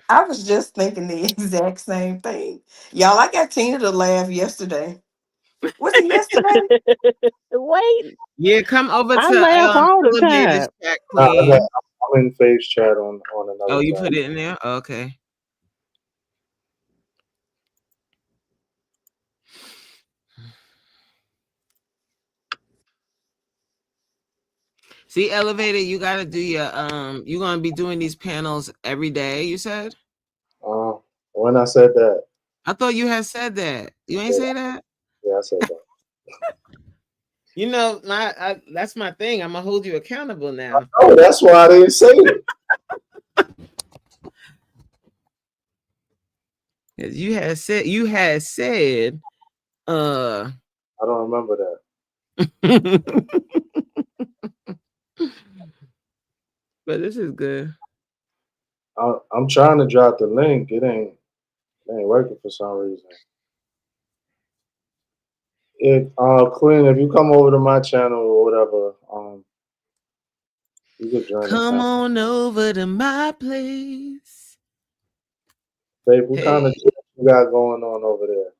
I was just thinking the exact same thing. Y'all, I got Tina to laugh yesterday. Was it yesterday? Wait. Yeah, come over I to laugh all the Elevated time. Chat, Queen. I'm in Faith's chat on another. Oh, you tab. put it in there? Okay. See, Elevated, you gotta do your you're gonna be doing these panels every day, you said? When I said that. I thought you had said that. You ain't say that? Yeah, I said that. You know, that's my thing. I'm gonna hold you accountable now. Oh, that's why I didn't say it. You had said I don't remember that. But this is good. I'm trying to drop the link. It ain't working for some reason. Queen, if you come over to my channel or whatever, you could join. Come on over to my place. Babe, what kind of shit you got going on over there?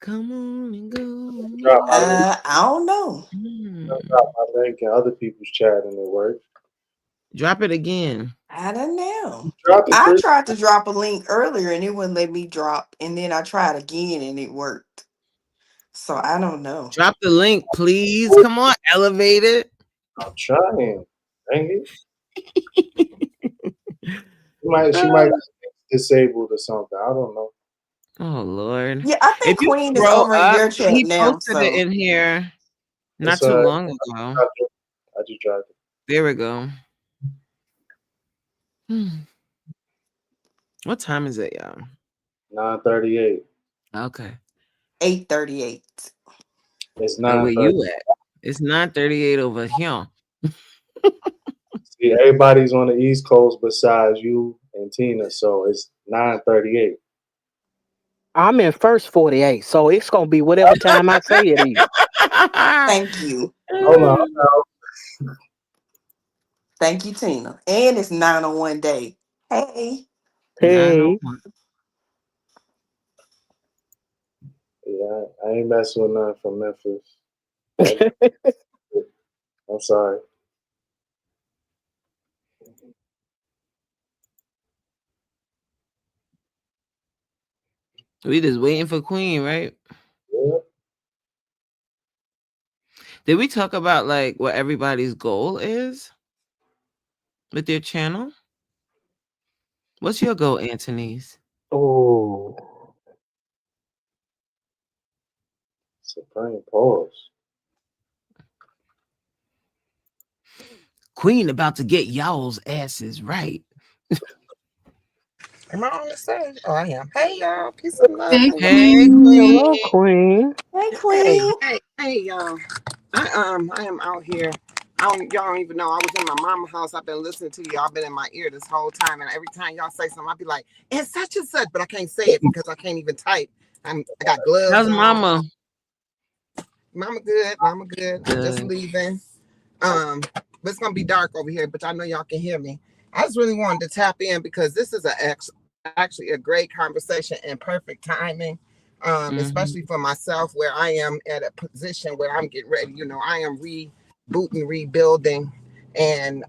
Come on and go. I don't know. Drop my link in other people's chat and it works. Drop it again. I don't know. I tried to drop a link earlier and it wouldn't let me drop. And then I tried again and it worked. So I don't know. Drop the link, please. Come on, elevate it. I'm trying. Dang it. She might be disabled or something. I don't know. Oh Lord. Yeah, I think Queen is over in your chat he now. posted it in here not too long ago. I just dropped it. There we go. What time is it, y'all? 9:38. Okay. 8:38. It's 9:30. Where you 9:30. at? It's 9:38 over here. See, everybody's on the East Coast besides you and Tina, so it's 9:38. I'm in first 48, so it's gonna be whatever time I say it is. Thank you. Hold on. Thank you, Tina. And it's 901 day. Hey. Hey. 901. Yeah, I ain't messing with nothing from Memphis. I'm sorry. We just waiting for Queen, right? Yeah. Did we talk about like what everybody's goal is with their channel? What's your goal, Anthony's? Oh. Supreme pause. Queen about to get y'all's asses right. Am I on the stage? Oh, I am. Hey, y'all. Peace and love. Hey, Hey, Hello, Queen. Queen. Hey, Hey, Queen. hey, y'all. I am out here. Y'all don't even know. I was in my mama's house. I've been listening to y'all. Been in my ear this whole time, and every time y'all say something, I'll be like, "It's such and such," but I can't say it because I can't even type. I got gloves How's on. mama? Mama good. Mama good. Just Good. leaving. But it's gonna be dark over here. But I know y'all can hear me. I just really wanted to tap in because this is actually a great conversation and perfect timing. Especially for myself, where I am at a position where I'm getting ready. You know, I am rebooting, rebuilding, and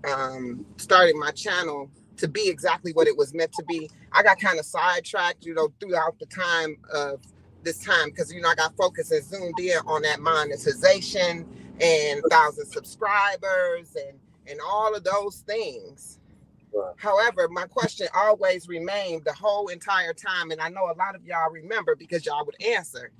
starting my channel to be exactly what it was meant to be. I got kind of sidetracked, you know, throughout the time of this time because, you know, I got focused and zoomed in on that monetization and 1,000 subscribers and all of those things. Right. However, my question always remained the whole entire time, and I know a lot of y'all remember because y'all would answer.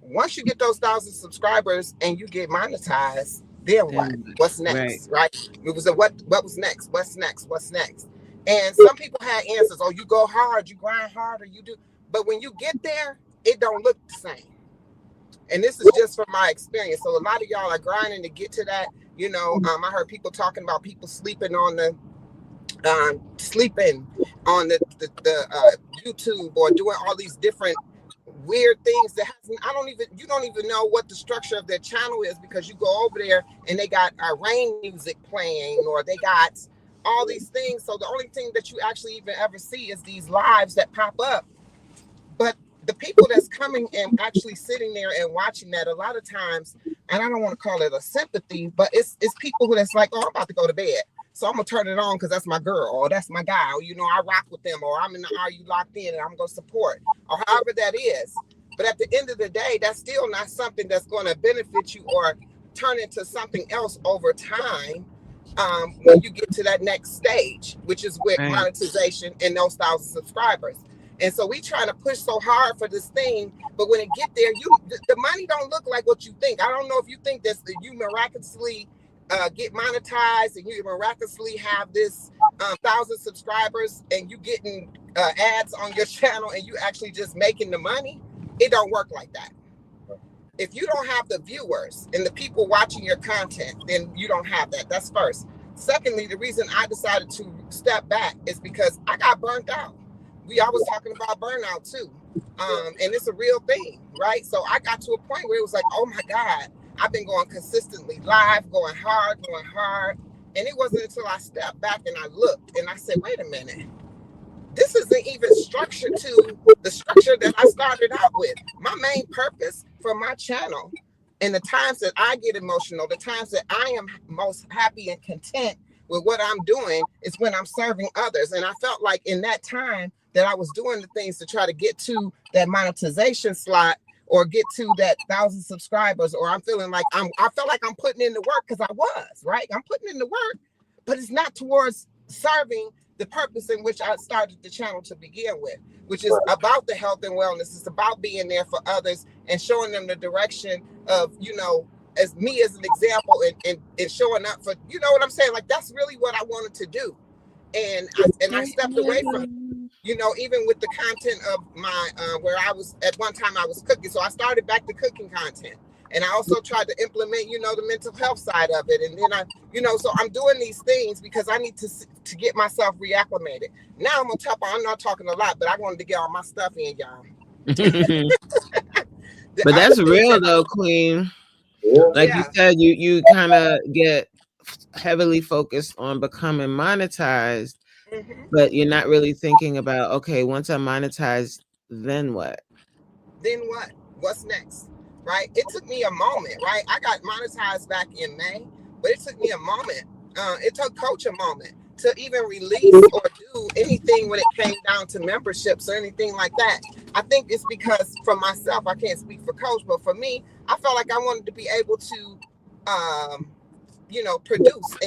Once you get those 1,000 subscribers and you get monetized, then what? What's next? Right? It was what was next? What's next? What's next? And some people had answers. Oh, you go hard, you grind harder, you do. But when you get there, it don't look the same. And this is just from my experience. So a lot of y'all are grinding to get to that. You know, I heard people talking about people sleeping on the YouTube or doing all these different weird things that you don't even know what the structure of their channel is because you go over there and they got rain music playing or they got all these things. So the only thing that you actually even ever see is these lives that pop up. But the people that's coming and actually sitting there and watching that, a lot of times, and I don't want to call it a sympathy, but it's people who that's like, oh, I'm about to go to bed. So I'm gonna turn it on because that's my girl or that's my guy, or, you know, I rock with them, or I'm in the Are You Locked In and I'm gonna support, or however that is. But at the end of the day, that's still not something that's gonna benefit you or turn into something else over time when you get to that next stage, which is with monetization and those 1,000 subscribers. And so we trying to push so hard for this thing, but when it get there, the money don't look like what you think. I don't know if you think that you miraculously get monetized and you miraculously have this 1,000 subscribers and you getting ads on your channel and you actually just making the money. It don't work like that. If you don't have the viewers and the people watching your content, then you don't have that. That's first. Secondly, the reason I decided to step back is because I got burnt out. I was talking about burnout too. And it's a real thing, right? So I got to a point where it was like, oh my God, I've been going consistently live, going hard. And it wasn't until I stepped back and I looked and I said, wait a minute, this isn't even structured to the structure that I started out with. My main purpose for my channel and the times that I get emotional, the times that I am most happy and content with what I'm doing is when I'm serving others. And I felt like in that time that I was doing the things to try to get to that monetization slot or get to that 1,000 subscribers, or I felt like I'm putting in the work because I was, right? I'm putting in the work, but it's not towards serving the purpose in which I started the channel to begin with, which is about the health and wellness. It's about being there for others and showing them the direction of, you know, as me as an example and showing up for, you know what I'm saying? Like, that's really what I wanted to do. And I stepped away from it. You know, even with the content of my, where I was, at one time I was cooking. So I started back to cooking content. And I also tried to implement, you know, the mental health side of it. And then so I'm doing these things because I need to get myself reacclimated. Now I'm on top. I'm not talking a lot, but I wanted to get all my stuff in, y'all. But that's real though, Queen. Yeah. Like Yeah. you said, you kind of get heavily focused on becoming monetized, Mhm. but you're not really thinking about, okay, once I'm monetized, then what? Then what? What's next? Right? It took me a moment, right? I got monetized back in May, but it took me a moment. It took Coach a moment to even release or do anything when it came down to memberships or anything like that. I think it's because for myself, I can't speak for Coach, but for me, I felt like I wanted to be able to produce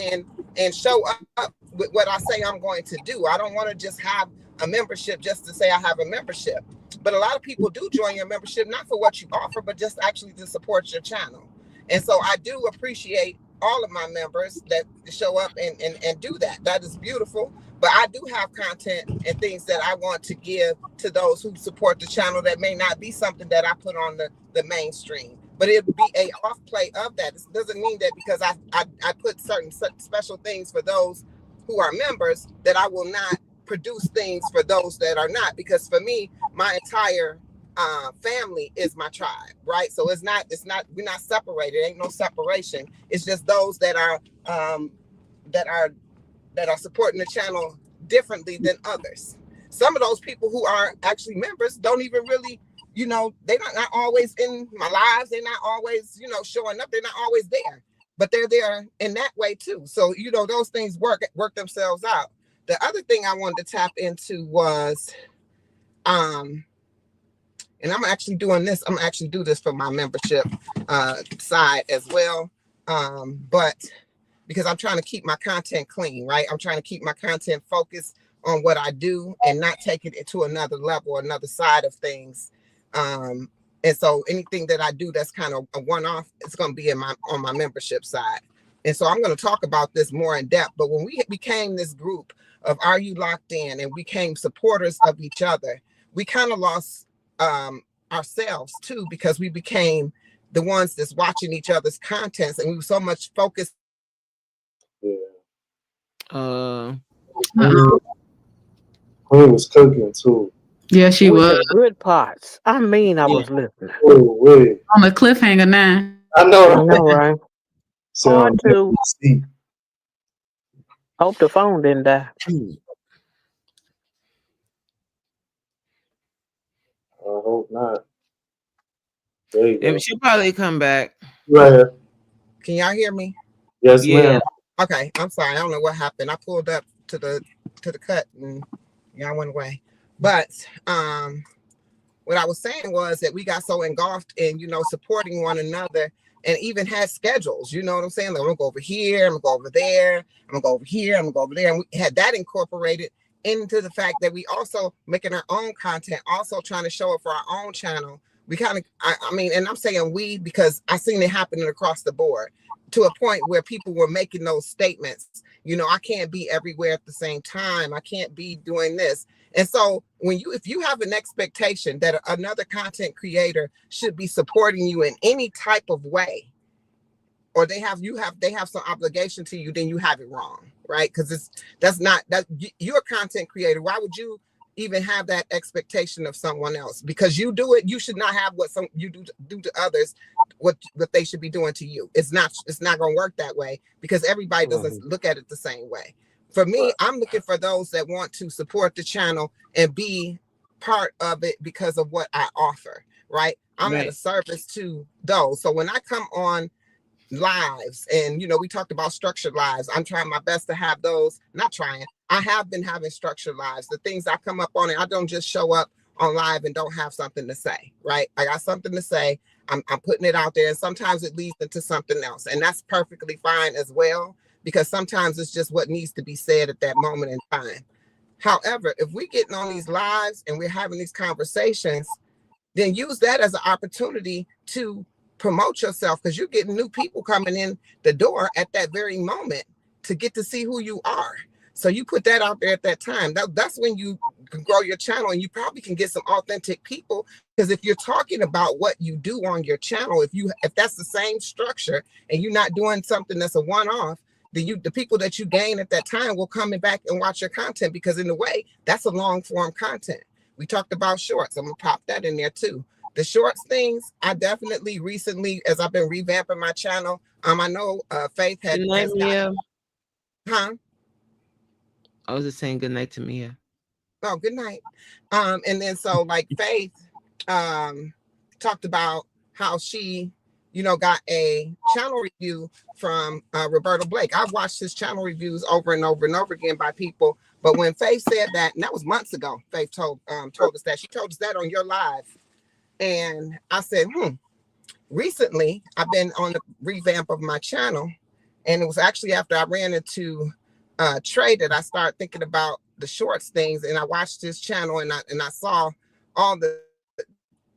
and show up with what I say I'm going to do. I don't want to just have a membership just to say I have a membership. But a lot of people do join your membership not for what you offer, but just actually to support your channel. And so I do appreciate all of my members that show up and do that. That is beautiful. But I do have content and things that I want to give to those who support the channel that may not be something that I put on the mainstream. But it would be a off play of that. It doesn't mean that because I put certain special things for those who are members that I will not produce things for those that are not. Because for me, my entire family is my tribe, right? So it's not we're not separated. Ain't no separation. It's just those that are supporting the channel differently than others. Some of those people who are actually members don't even really, they're not always in my lives. They're not always, showing up. They're not always there, but they're there in that way too. So, those things work themselves out. The other thing I wanted to tap into was, and I'm actually doing this. I'm actually do this for my membership side as well. But because I'm trying to keep my content clean, right? I'm trying to keep my content focused on what I do and not take it to another level, another side of things. And so anything that I do that's kind of a one-off, it's going to be on my membership side. And so I'm going to talk about this more in depth. But when we became this group of Are You Locked In and we became supporters of each other, we kind of lost ourselves too, because we became the ones that's watching each other's contents, and we were so much focused. Queen was cooking too. Yeah, she With was the good parts. I mean, I was listening. Oh, wait. on the cliffhanger now. I know. I know, right? So Part two. see. Hope the phone didn't die. I hope not. There you go. She'll probably come back. Right. Can y'all hear me? Yes, ma'am. Okay, I'm sorry. I don't know what happened. I pulled up to the cut and y'all went away. But what I was saying was that we got so engulfed in, supporting one another and even had schedules. You know what I'm saying? Like, I'm gonna go over here, I'm gonna go over there, I'm gonna go over here, I'm gonna go over there. And we had that incorporated into the fact that we also making our own content, also trying to show it for our own channel. We kind of, I mean, and I'm saying we because I seen it happening across the board to a point where people were making those statements. I can't be everywhere at the same time. I can't be doing this. And so if you have an expectation that another content creator should be supporting you in any type of way, or they have some obligation to you, then you have it wrong, right? Because you're a content creator. Why would you even have that expectation of someone else? Because you do it, you should not have what you do to others, what they should be doing to you. It's not going to work that way because everybody doesn't look at it the same way. For me, I'm looking for those that want to support the channel and be part of it because of what I offer, right? I'm at a service to those. So when I come on lives and, we talked about structured lives, I'm trying my best to have those, I have been having structured lives. The things I come up on, and I don't just show up on live and don't have something to say, right? I got something to say. I'm putting it out there, and sometimes it leads into something else, and that's perfectly fine as well, because sometimes it's just what needs to be said at that moment in time. However, if we're getting on these lives and we're having these conversations, then use that as an opportunity to promote yourself, because you're getting new people coming in the door at that very moment to get to see who you are. So you put that out there at that time. That's when you can grow your channel, and you probably can get some authentic people. Because if you're talking about what you do on your channel, if that's the same structure and you're not doing something that's a one-off, then the people that you gain at that time will come back and watch your content, because in a way, that's a long-form content. We talked about shorts. I'm gonna pop that in there too. The shorts things, I definitely recently, as I've been revamping my channel, I know Faith Good night, has Mia. huh? I was just saying good night to Mia. Oh, good night. And then so like Faith talked about how she, you know, got a channel review from Roberto Blake. I've watched his channel reviews over and over and over again by people. But when Faith said that, and that was months ago, Faith told us that. She told us that on your live. And I said, recently I've been on the revamp of my channel. And it was actually after I ran into Trey that I started thinking about the shorts things. And I watched his channel and I saw all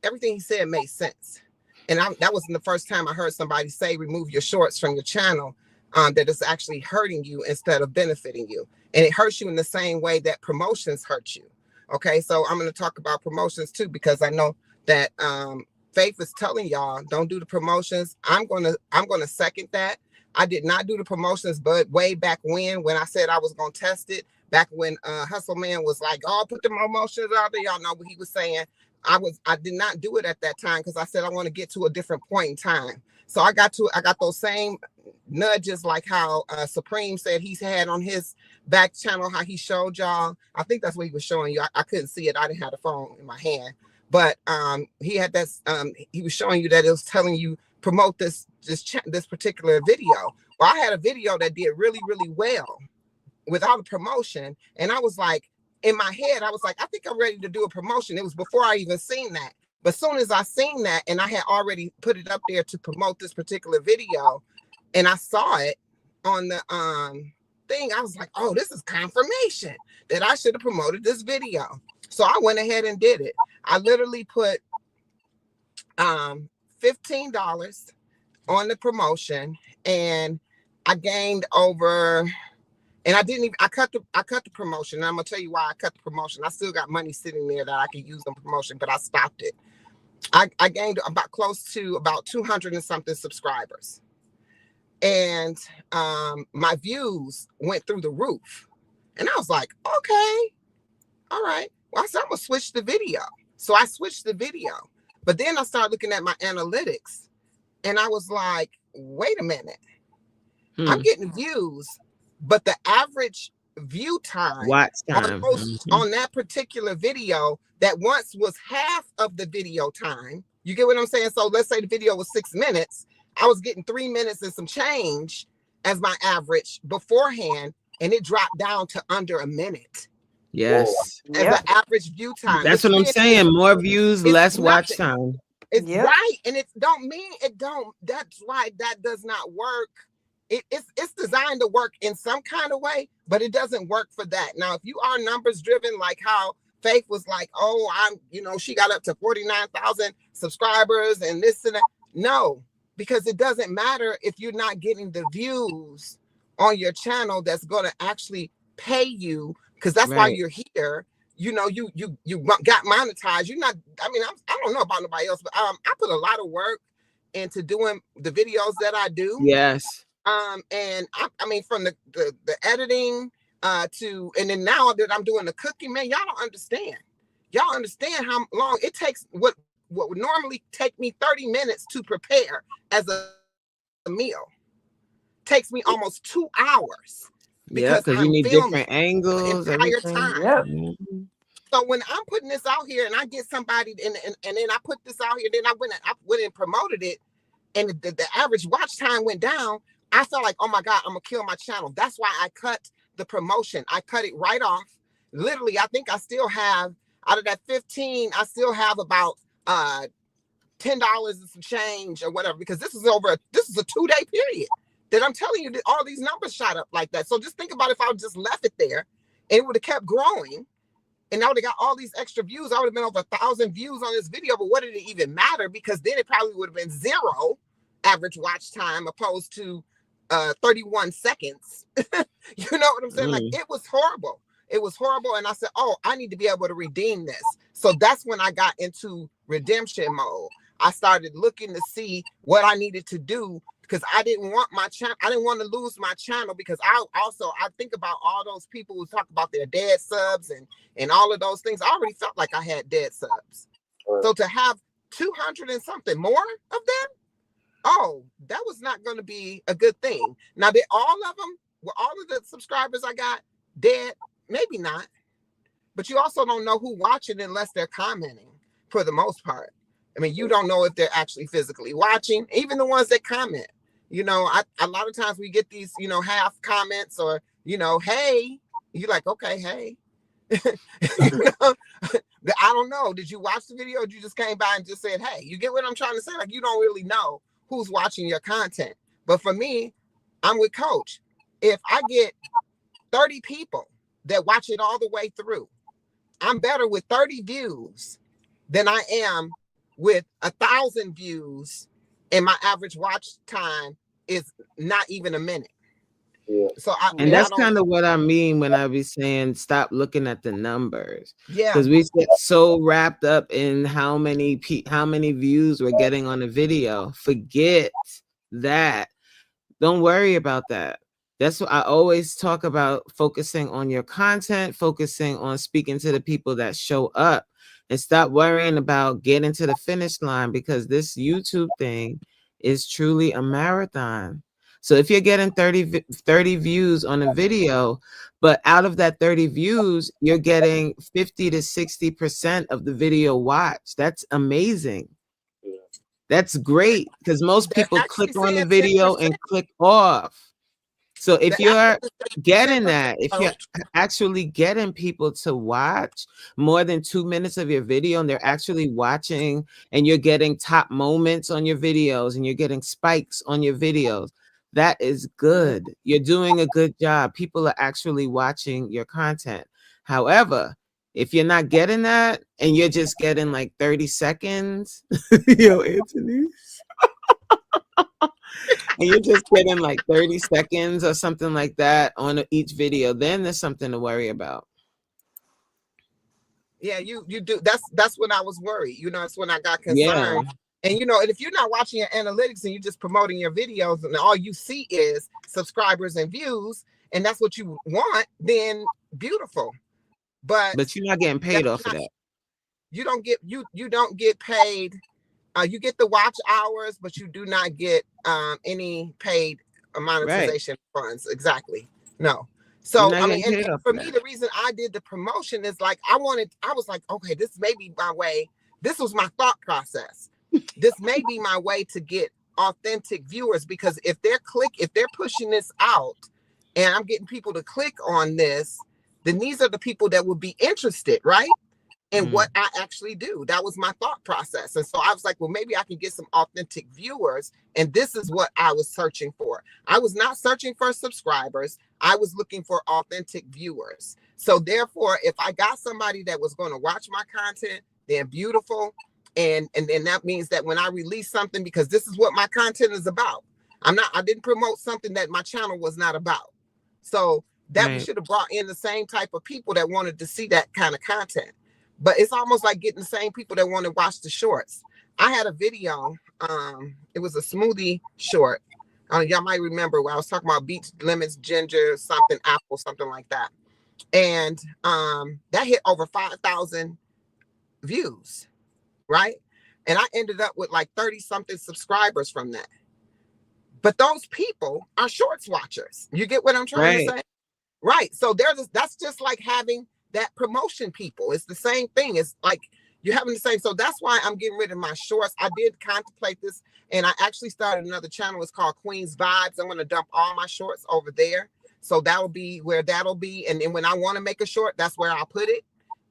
everything he said made sense. And that wasn't the first time I heard somebody say, remove your shorts from your channel, that it's actually hurting you instead of benefiting you. And it hurts you in the same way that promotions hurt you. Okay, so I'm going to talk about promotions too, because I know that Faith is telling y'all, don't do the promotions. I'm going to second that. I did not do the promotions, but way back when I said I was going to test it, back when Hustle Man was like, oh, put the promotions out there. Y'all know what he was saying. I did not do it at that time because I said I want to get to a different point in time. So I got those same nudges like how Supreme said he's had on his back channel, how he showed y'all. I think that's what he was showing you. I couldn't see it. I didn't have the phone in my hand. But he had that. He was showing you that it was telling you promote this particular video. Well, I had a video that did really, really well without a promotion, and I was like, in my head, I was like, I think I'm ready to do a promotion. It was before I even seen that. But as soon as I seen that, and I had already put it up there to promote this particular video, and I saw it on the thing, I was like, oh, this is confirmation that I should have promoted this video. So I went ahead and did it. I literally put $15 on the promotion, and I gained over. And I cut the promotion. And I'm gonna tell you why I cut the promotion. I still got money sitting there that I could use on promotion, but I stopped it. I gained close to about 200 and something subscribers. And my views went through the roof. And I was like, okay, all right. Well, I said, I'm gonna switch the video. So I switched the video. But then I started looking at my analytics, and I was like, wait a minute. I'm getting views, but the average view time, watch time on that particular video that once was half of the video time, you get what I'm saying? So let's say the video was 6 minutes. I was getting 3 minutes and some change as my average beforehand, and it dropped down to under a minute. Yes. As the average view time. That's what I'm saying. More views, less watch time. It's right. And it don't mean it don't. That's why that does not work. It's designed to work in some kind of way, but it doesn't work for that. Now, if you are numbers driven, like how Faith was like, oh, she got up to 49,000 subscribers and this and that. No, because it doesn't matter if you're not getting the views on your channel that's going to actually pay you, because that's why you're here. You got monetized. You're not, I don't know about nobody else, but I put a lot of work into doing the videos that I do. Yes. And from the editing and then now that I'm doing the cooking, man, y'all don't understand. Y'all understand how long it takes. What would normally take me 30 minutes to prepare as a meal takes me almost 2 hours. Because you need different angles the entire time. So when I'm putting this out here and I get somebody and then I put this out here, then I went and promoted it, and the average watch time went down. I felt like, oh my God, I'm gonna kill my channel. That's why I cut the promotion. I cut it right off. Literally, I think I still have, out of that 15, I still have about $10 and some change or whatever, because this is a 2-day period that I'm telling you that all these numbers shot up like that. So just think about if I just left it there and it would have kept growing, and I would have got all these extra views. I would have been over 1,000 views on this video, but what did it even matter? Because then it probably would have been 0 average watch time opposed to 31 seconds. You know what I'm saying? Like, it was horrible. It was horrible. And I said, oh, I need to be able to redeem this. So that's when I got into redemption mode. I started looking to see what I needed to do, because I didn't want my channel. I didn't want to lose my channel, because I think about all those people who talk about their dead subs and all of those things. I already felt like I had dead subs. So to have 200 and something more of them. Oh, that was not going to be a good thing. Now, did all of them, were all of the subscribers I got dead? Maybe not. But you also don't know who watching unless they're commenting for the most part. I mean, you don't know if they're actually physically watching, even the ones that comment. You know, a lot of times we get these, you know, half comments or, you know, hey, you're like, okay, hey. You know? I don't know. Did you watch the video or you just came by and just said, hey? You get what I'm trying to say? Like, you don't really know who's watching your content. But for me, I'm with Coach. If I get 30 people that watch it all the way through, I'm better with 30 views than I am with 1,000 views, and my average watch time is not even a minute. Yeah. So that's kind of what I mean when I be saying stop looking at the numbers. Yeah. Because we get so wrapped up in how many views we're getting on a video. Forget that. Don't worry about that. That's what I always talk about, focusing on your content, focusing on speaking to the people that show up, and stop worrying about getting to the finish line, because this YouTube thing is truly a marathon. So if you're getting 30 views on a video, but out of that 30 views, you're getting 50 to 60% of the video watched. That's amazing. Yeah. That's great, because most people click on the video and click off. So if you're getting that, if you're actually getting people to watch more than 2 minutes of your video and they're actually watching, and you're getting top moments on your videos and you're getting spikes on your videos, that is good. You're doing a good job. People are actually watching your content. However, if you're not getting that and you're just getting like 30 seconds, yo, Anthony. And you're just getting like 30 seconds or something like that on each video, then there's something to worry about. Yeah, you do. That's when I was worried. You know, that's when I got concerned. Yeah. And you know, and if you're not watching your analytics and you're just promoting your videos and all you see is subscribers and views, and that's what you want, then beautiful. But you're not getting paid off of that. You don't get paid. You get the watch hours, but you do not get any paid monetization funds. Exactly. No. So I mean, and for me, the reason I did the promotion is like I was like, okay, this may be my way. This was my thought process. This may be my way to get authentic viewers, because if they're pushing this out and I'm getting people to click on this, then these are the people that would be interested, right? And what I actually do. That was my thought process. And so I was like, well, maybe I can get some authentic viewers. And this is what I was searching for. I was not searching for subscribers. I was looking for authentic viewers. So therefore, if I got somebody that was going to watch my content, then beautiful. And then that means that when I release something, because this is what my content is about. I didn't promote something that my channel was not about. So that we should have brought in the same type of people that wanted to see that kind of content. But it's almost like getting the same people that want to watch the shorts. I had a video. It was a smoothie short. Y'all might remember where I was talking about beets, lemons, ginger, something, apple, something like that. And that hit over 5,000 views, right? And I ended up with like 30-something subscribers from that. But those people are shorts watchers. You get what I'm trying to say? Right. So that's just like having that promotion people. It's the same thing. It's like you're having the same. So that's why I'm getting rid of my shorts. I did contemplate this, and I actually started another channel. It's called Queen's Vibes. I'm going to dump all my shorts over there. So that'll be where that'll be. And then when I want to make a short, that's where I'll put it.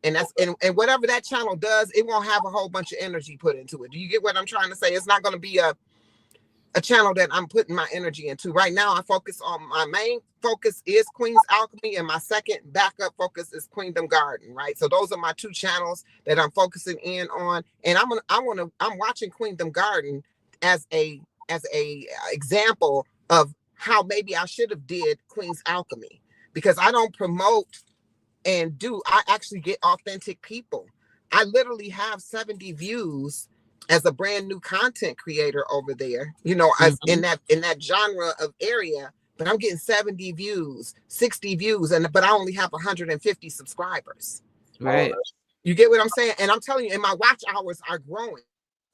And that's and whatever that channel does, it won't have a whole bunch of energy put into it. Do you get what I'm trying to say? It's not going to be a channel that I'm putting my energy into. Right now, I focus on my main focus is Queen's Alchemy, and my second backup focus is Queendom Garden, right? So those are my two channels that I'm focusing in on. And I'm watching Queendom Garden as a example of how maybe I should have did Queen's Alchemy, because I don't promote and I actually get authentic people. I literally have 70 views as a brand new content creator over there, you know, as in that genre of area, but I'm getting 70 views, 60 views, but I only have 150 subscribers. Right. You get what I'm saying? And I'm telling you, and my watch hours are growing.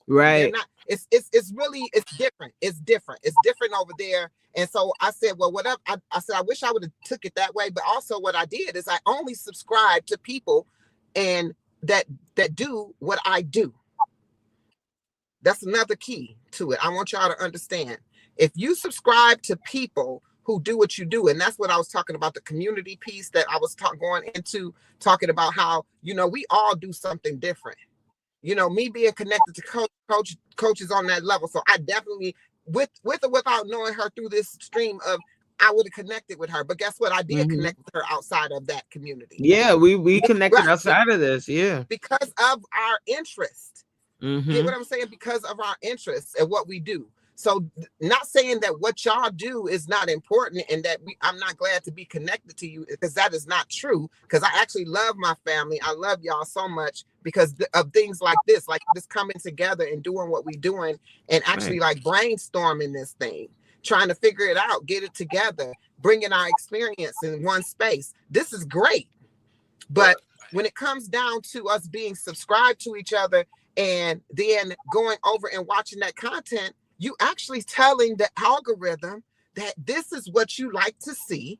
They're Right. not. It's really different. It's different. It's different over there. And so I said, well, whatever. I said I wish I would have took it that way. But also, what I did is I only subscribe to people and that do what I do. That's another key to it. I want y'all to understand. If you subscribe to people who do what you do, and that's what I was talking about, the community piece that I was going into, talking about how, you know, we all do something different. You know, me being connected to coaches on that level. So I definitely, with or without knowing her through this stream of, I would have connected with her. But guess what? I did connect with her outside of that community. Yeah, we connected Right. outside of this. Yeah. Because of our interest. Get what I'm saying? Because of our interests and what we do. So not saying that what y'all do is not important and that I'm not glad to be connected to you, because that is not true. Because I actually love my family. I love y'all so much because of things like this coming together and doing what we're doing and actually like brainstorming this thing, trying to figure it out, get it together, bringing our experience in one space. This is great. But when it comes down to us being subscribed to each other and then going over and watching that content, you actually telling the algorithm that this is what you like to see.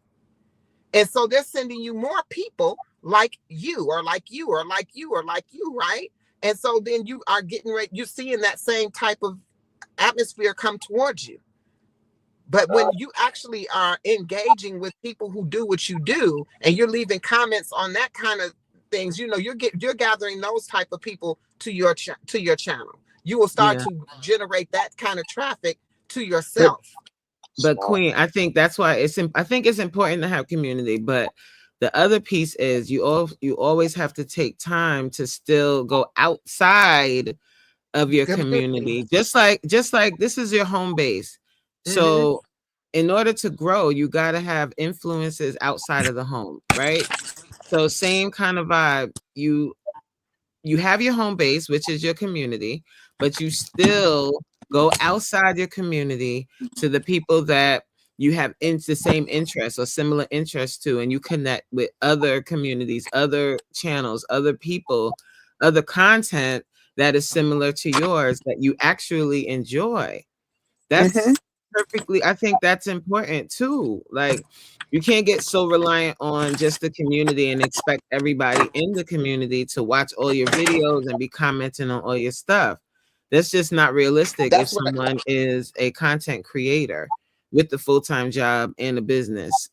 And so they're sending you more people like you, or like you, or like you, or like you, right? And so then you are getting ready, you're seeing that same type of atmosphere come towards you. But when you actually are engaging with people who do what you do, and you're leaving comments on that kind of things, you know, you're gathering those type of people to your channel. You will start to generate that kind of traffic to yourself. But Queen, I think that's why I think it's important to have community. But the other piece is you always have to take time to still go outside of your community. Just like this is your home base. So in order to grow, you got to have influences outside of the home, right? So same kind of vibe. You have your home base, which is your community, but you still go outside your community to the people that you have the same interests or similar interests to, and you connect with other communities, other channels, other people, other content that is similar to yours that you actually enjoy. That's perfectly, I think that's important too. Like, you can't get so reliant on just the community and expect everybody in the community to watch all your videos and be commenting on all your stuff. That's just not realistic if someone is a content creator with the full-time job and a business.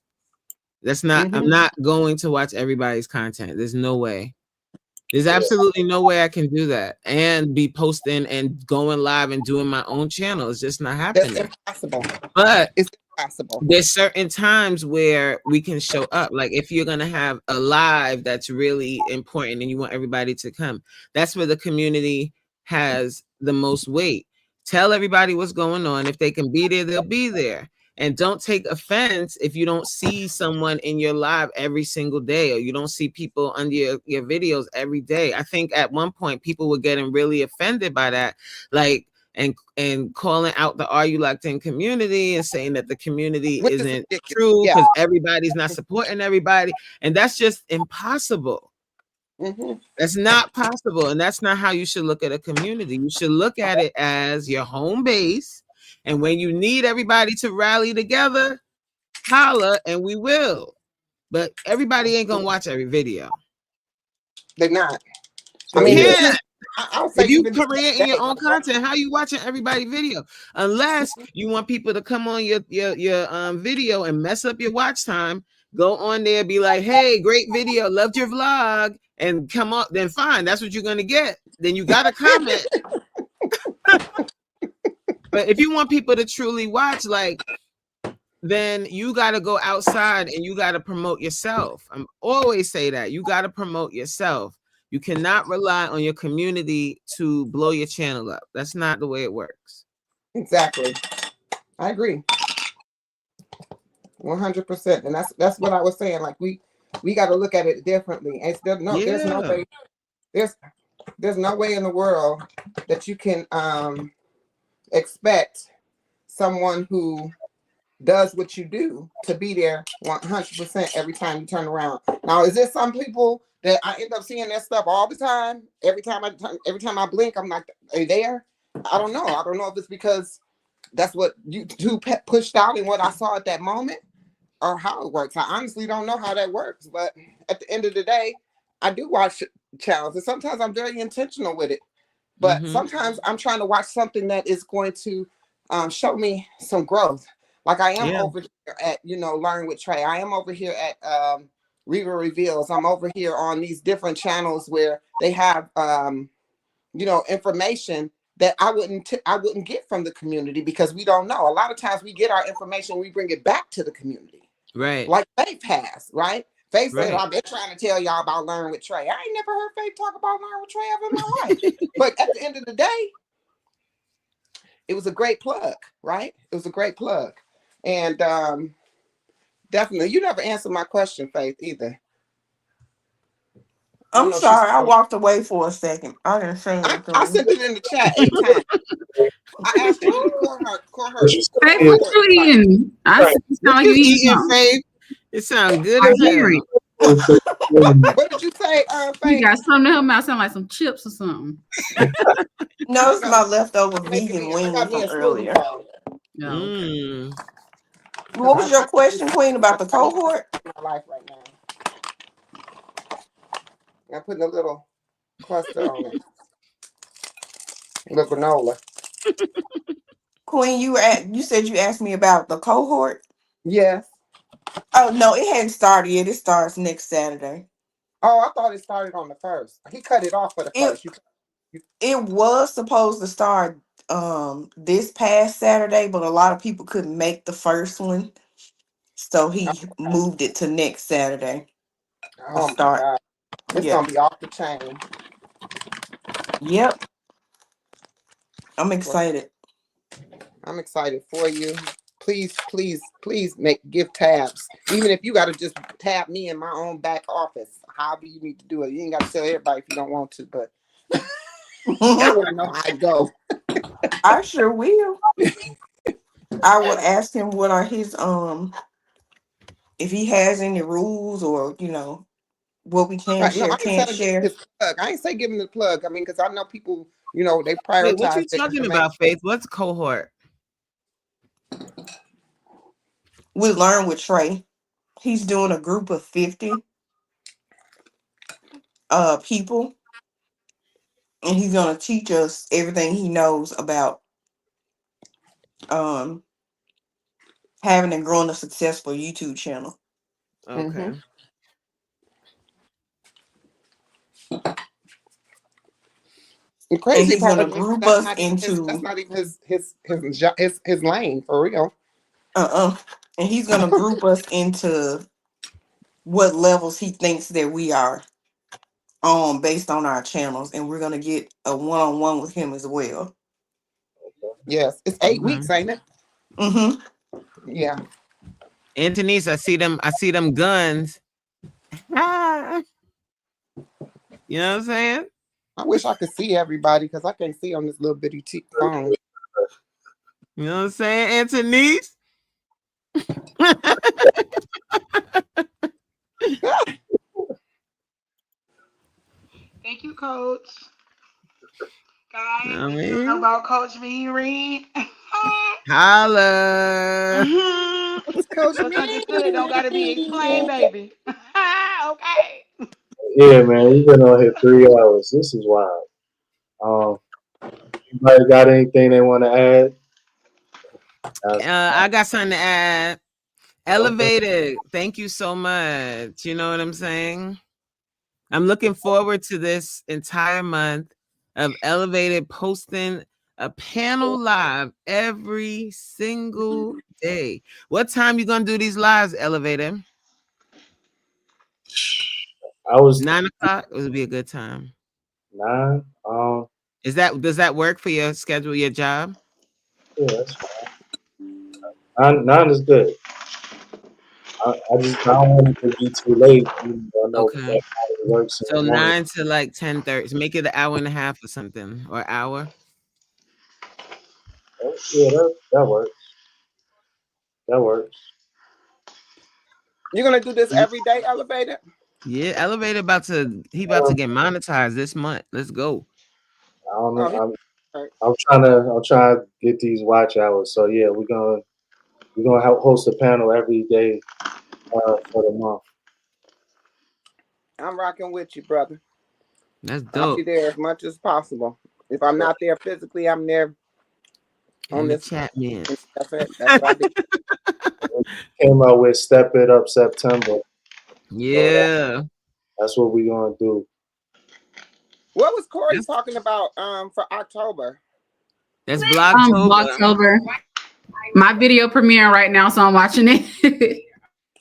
That's not, I'm not going to watch everybody's content. There's no way. There's absolutely no way I can do that and be posting and going live and doing my own channel. It's just not happening. It's impossible. But it's impossible. There's certain times where we can show up. Like if you're going to have a live that's really important and you want everybody to come, that's where the community has the most weight. Tell everybody what's going on. If they can be there, they'll be there. And don't take offense if you don't see someone in your live every single day, or you don't see people under your videos every day. I think at one point people were getting really offended by that, like, and calling out the Are You Locked In community and saying that the community isn't true because everybody's not supporting everybody. And that's just impossible. That's not possible. And that's not how you should look at a community. You should look at it as your home base. And when you need everybody to rally together, holla, and we will. But everybody ain't gonna watch every video. They're not. I mean, if you creating your own content, how you watching everybody's video? Unless you want people to come on your video and mess up your watch time, go on there, be like, hey, great video, loved your vlog, and come up, then fine, that's what you're gonna get. Then you gotta comment. But if you want people to truly watch, like, then you got to go outside and you got to promote yourself. I'm always say that you got to promote yourself. You cannot rely on your community to blow your channel up. That's not the way it works. Exactly. I agree. 100%. And that's what I was saying. Like we got to look at it differently. And there's no way. There's no way in the world that you can expect someone who does what you do to be there 100% every time you turn around. Now, is there some people that I end up seeing that stuff all the time? Every time I blink, I'm like, are you there? I don't know. I don't know if it's because that's what YouTube pushed out and what I saw at that moment, or how it works. I honestly don't know how that works. But at the end of the day, I do watch channels, and sometimes I'm very intentional with it. But sometimes I'm trying to watch something that is going to show me some growth. Like I am over here at, Learn with Trey. I am over here at Riva Reveals. I'm over here on these different channels where they have, information that I wouldn't get from the community, because we don't know. A lot of times we get our information, we bring it back to the community. Right. Like Faith has, right? Faith said, I've been trying to tell y'all about Learn with Trey. I ain't never heard Faith talk about Learn with Trey ever in my life. But at the end of the day, it was a great plug, right? It was a great plug. And definitely, you never answered my question, Faith, either. I'm sorry, I walked away for a second. I didn't say anything. I sent it in the chat 8 times. I asked you to call her. Faith, what you eating? I sound like you eating, Faith. It sounds good as hell. What did you say, Faith? You got something in her mouth, sound like some chips or something. No, it's my leftover vegan wings from earlier. No. What was your question, Queen, about the cohort? My life right now. I'm putting a little cluster on it. A little granola. Queen, you said you asked me about the cohort? Yes. Oh no, it hadn't started yet. It starts next Saturday. Oh, I thought it started on the 1st. He cut it off for the 1st. It was supposed to start this past Saturday, but a lot of people couldn't make the first one, so he moved it to next Saturday. Oh my God. It's gonna be off the chain. Yep. I'm excited. I'm excited for you. Please give tabs. Even if you got to just tab me in my own back office, however you need to do it. You ain't got to tell everybody if you don't want to, but I want to know how it go. I sure will. I will ask him what are his if he has any rules, or what we can share, can't share. I ain't say give him the plug. I mean, because I know people, they prioritize. Wait, what you talking about, Faith? What's cohort? We Learn with Trey. He's doing a group of 50 people, and he's gonna teach us everything he knows about having and growing a successful YouTube channel. Okay. The crazy he's part gonna is group that's us not into that's not even his lane for real. And he's gonna group us into what levels he thinks that we are on based on our channels, and we're gonna get a one-on-one with him as well. Yes, it's 8 weeks, ain't it? Yeah. Anthony's, I see them guns. You know what I'm saying? I wish I could see everybody, because I can't see on this little bitty phone. You know what I'm saying, Anthony's? Thank you, Coach. Guys, how about Coach V Reed? Holla. Coach What's understood don't gotta be explained, baby. Okay. Yeah, man, you've been on here 3 hours. This is wild. Anybody got anything they want to add? I got something to add. Elevated. Thank you so much. You know what I'm saying? I'm looking forward to this entire month of Elevated posting a panel live every single day. What time you gonna do these lives, Elevated? I was 9 o'clock. It would be a good time. 9. Does that work for your schedule, your job? Yeah, that's fine. 9 is good. I don't want it to be too late. Okay. Works So 9 to like 10:30. So make it an hour and a half or something, or hour. Yeah, that works. That works. You're gonna do this every day, Elevated? Yeah, Elevated about to get monetized this month. Let's go. I don't know. I'm trying to get these watch hours. So yeah, we're gonna host a panel every day for the month. I'm rocking with you, brother. That's I'll dope. be there as much as possible. If I'm not there physically, I'm there on In the this. chat, man. That's it. That's what I do. Came out with Step It Up September. Yeah. So that's what we're gonna do. What was Corey That's- talking about for October? That's Blogtober. Blogtober. My video premiering right now, so I'm watching it.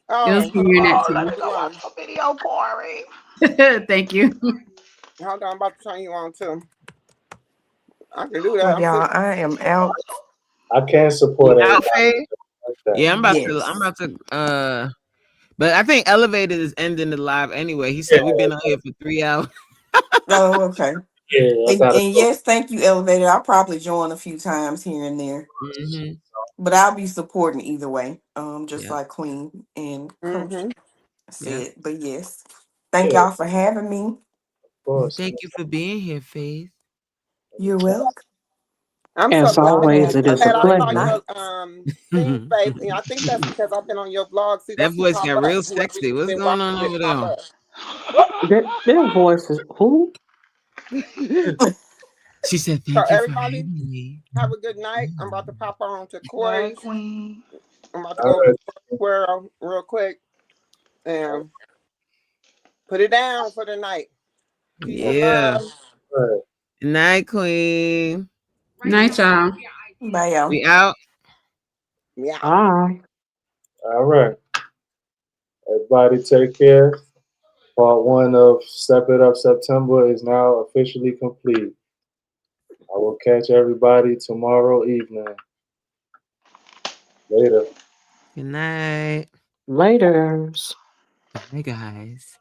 Oh, It was premiering at hold on, 2. go watch the video, Corey. Thank you. Hold on, I'm about to turn you on too. I can do that. Well, I'm y'all, I am out. I can't support You out, everybody Faye? like that. Yeah, I'm Yes. about to but I think Elevated is ending the live anyway. He said we've been on here for 3 hours. Oh, okay. Yeah, I And gotta go. yes, thank you, Elevator. I'll probably join a few times here and there, Mm-hmm. but I'll be supporting either way. Just Yeah. like Queen and Coach Mm-hmm. said. But yes, thank Yeah, y'all for having me. of course. Thank you for being here, Faith. You're welcome. I'm As so glad. always, Have it a is a Glad I saw great pleasure. your night. thing, Faith. I think that's because I've been on your blog. See, That that's who voice pop got up. real Whoever sexy. you've What's been going rocking on over with pop there? up. Their voices. Who? She said, So thank you for everybody, having me. have a good night. I'm about to pop on to Hey, Corey's. Queen. I'm about to All go right. square real quick and put it down for the night. Peace and Yeah. love. All right. Good night, Queen. Night, y'all. Bye, y'all. We out. Yeah. All right. Everybody take care. Part 1 of Step It Up September is now officially complete. I will catch everybody tomorrow evening. Later. Good night. Laters. Bye, guys.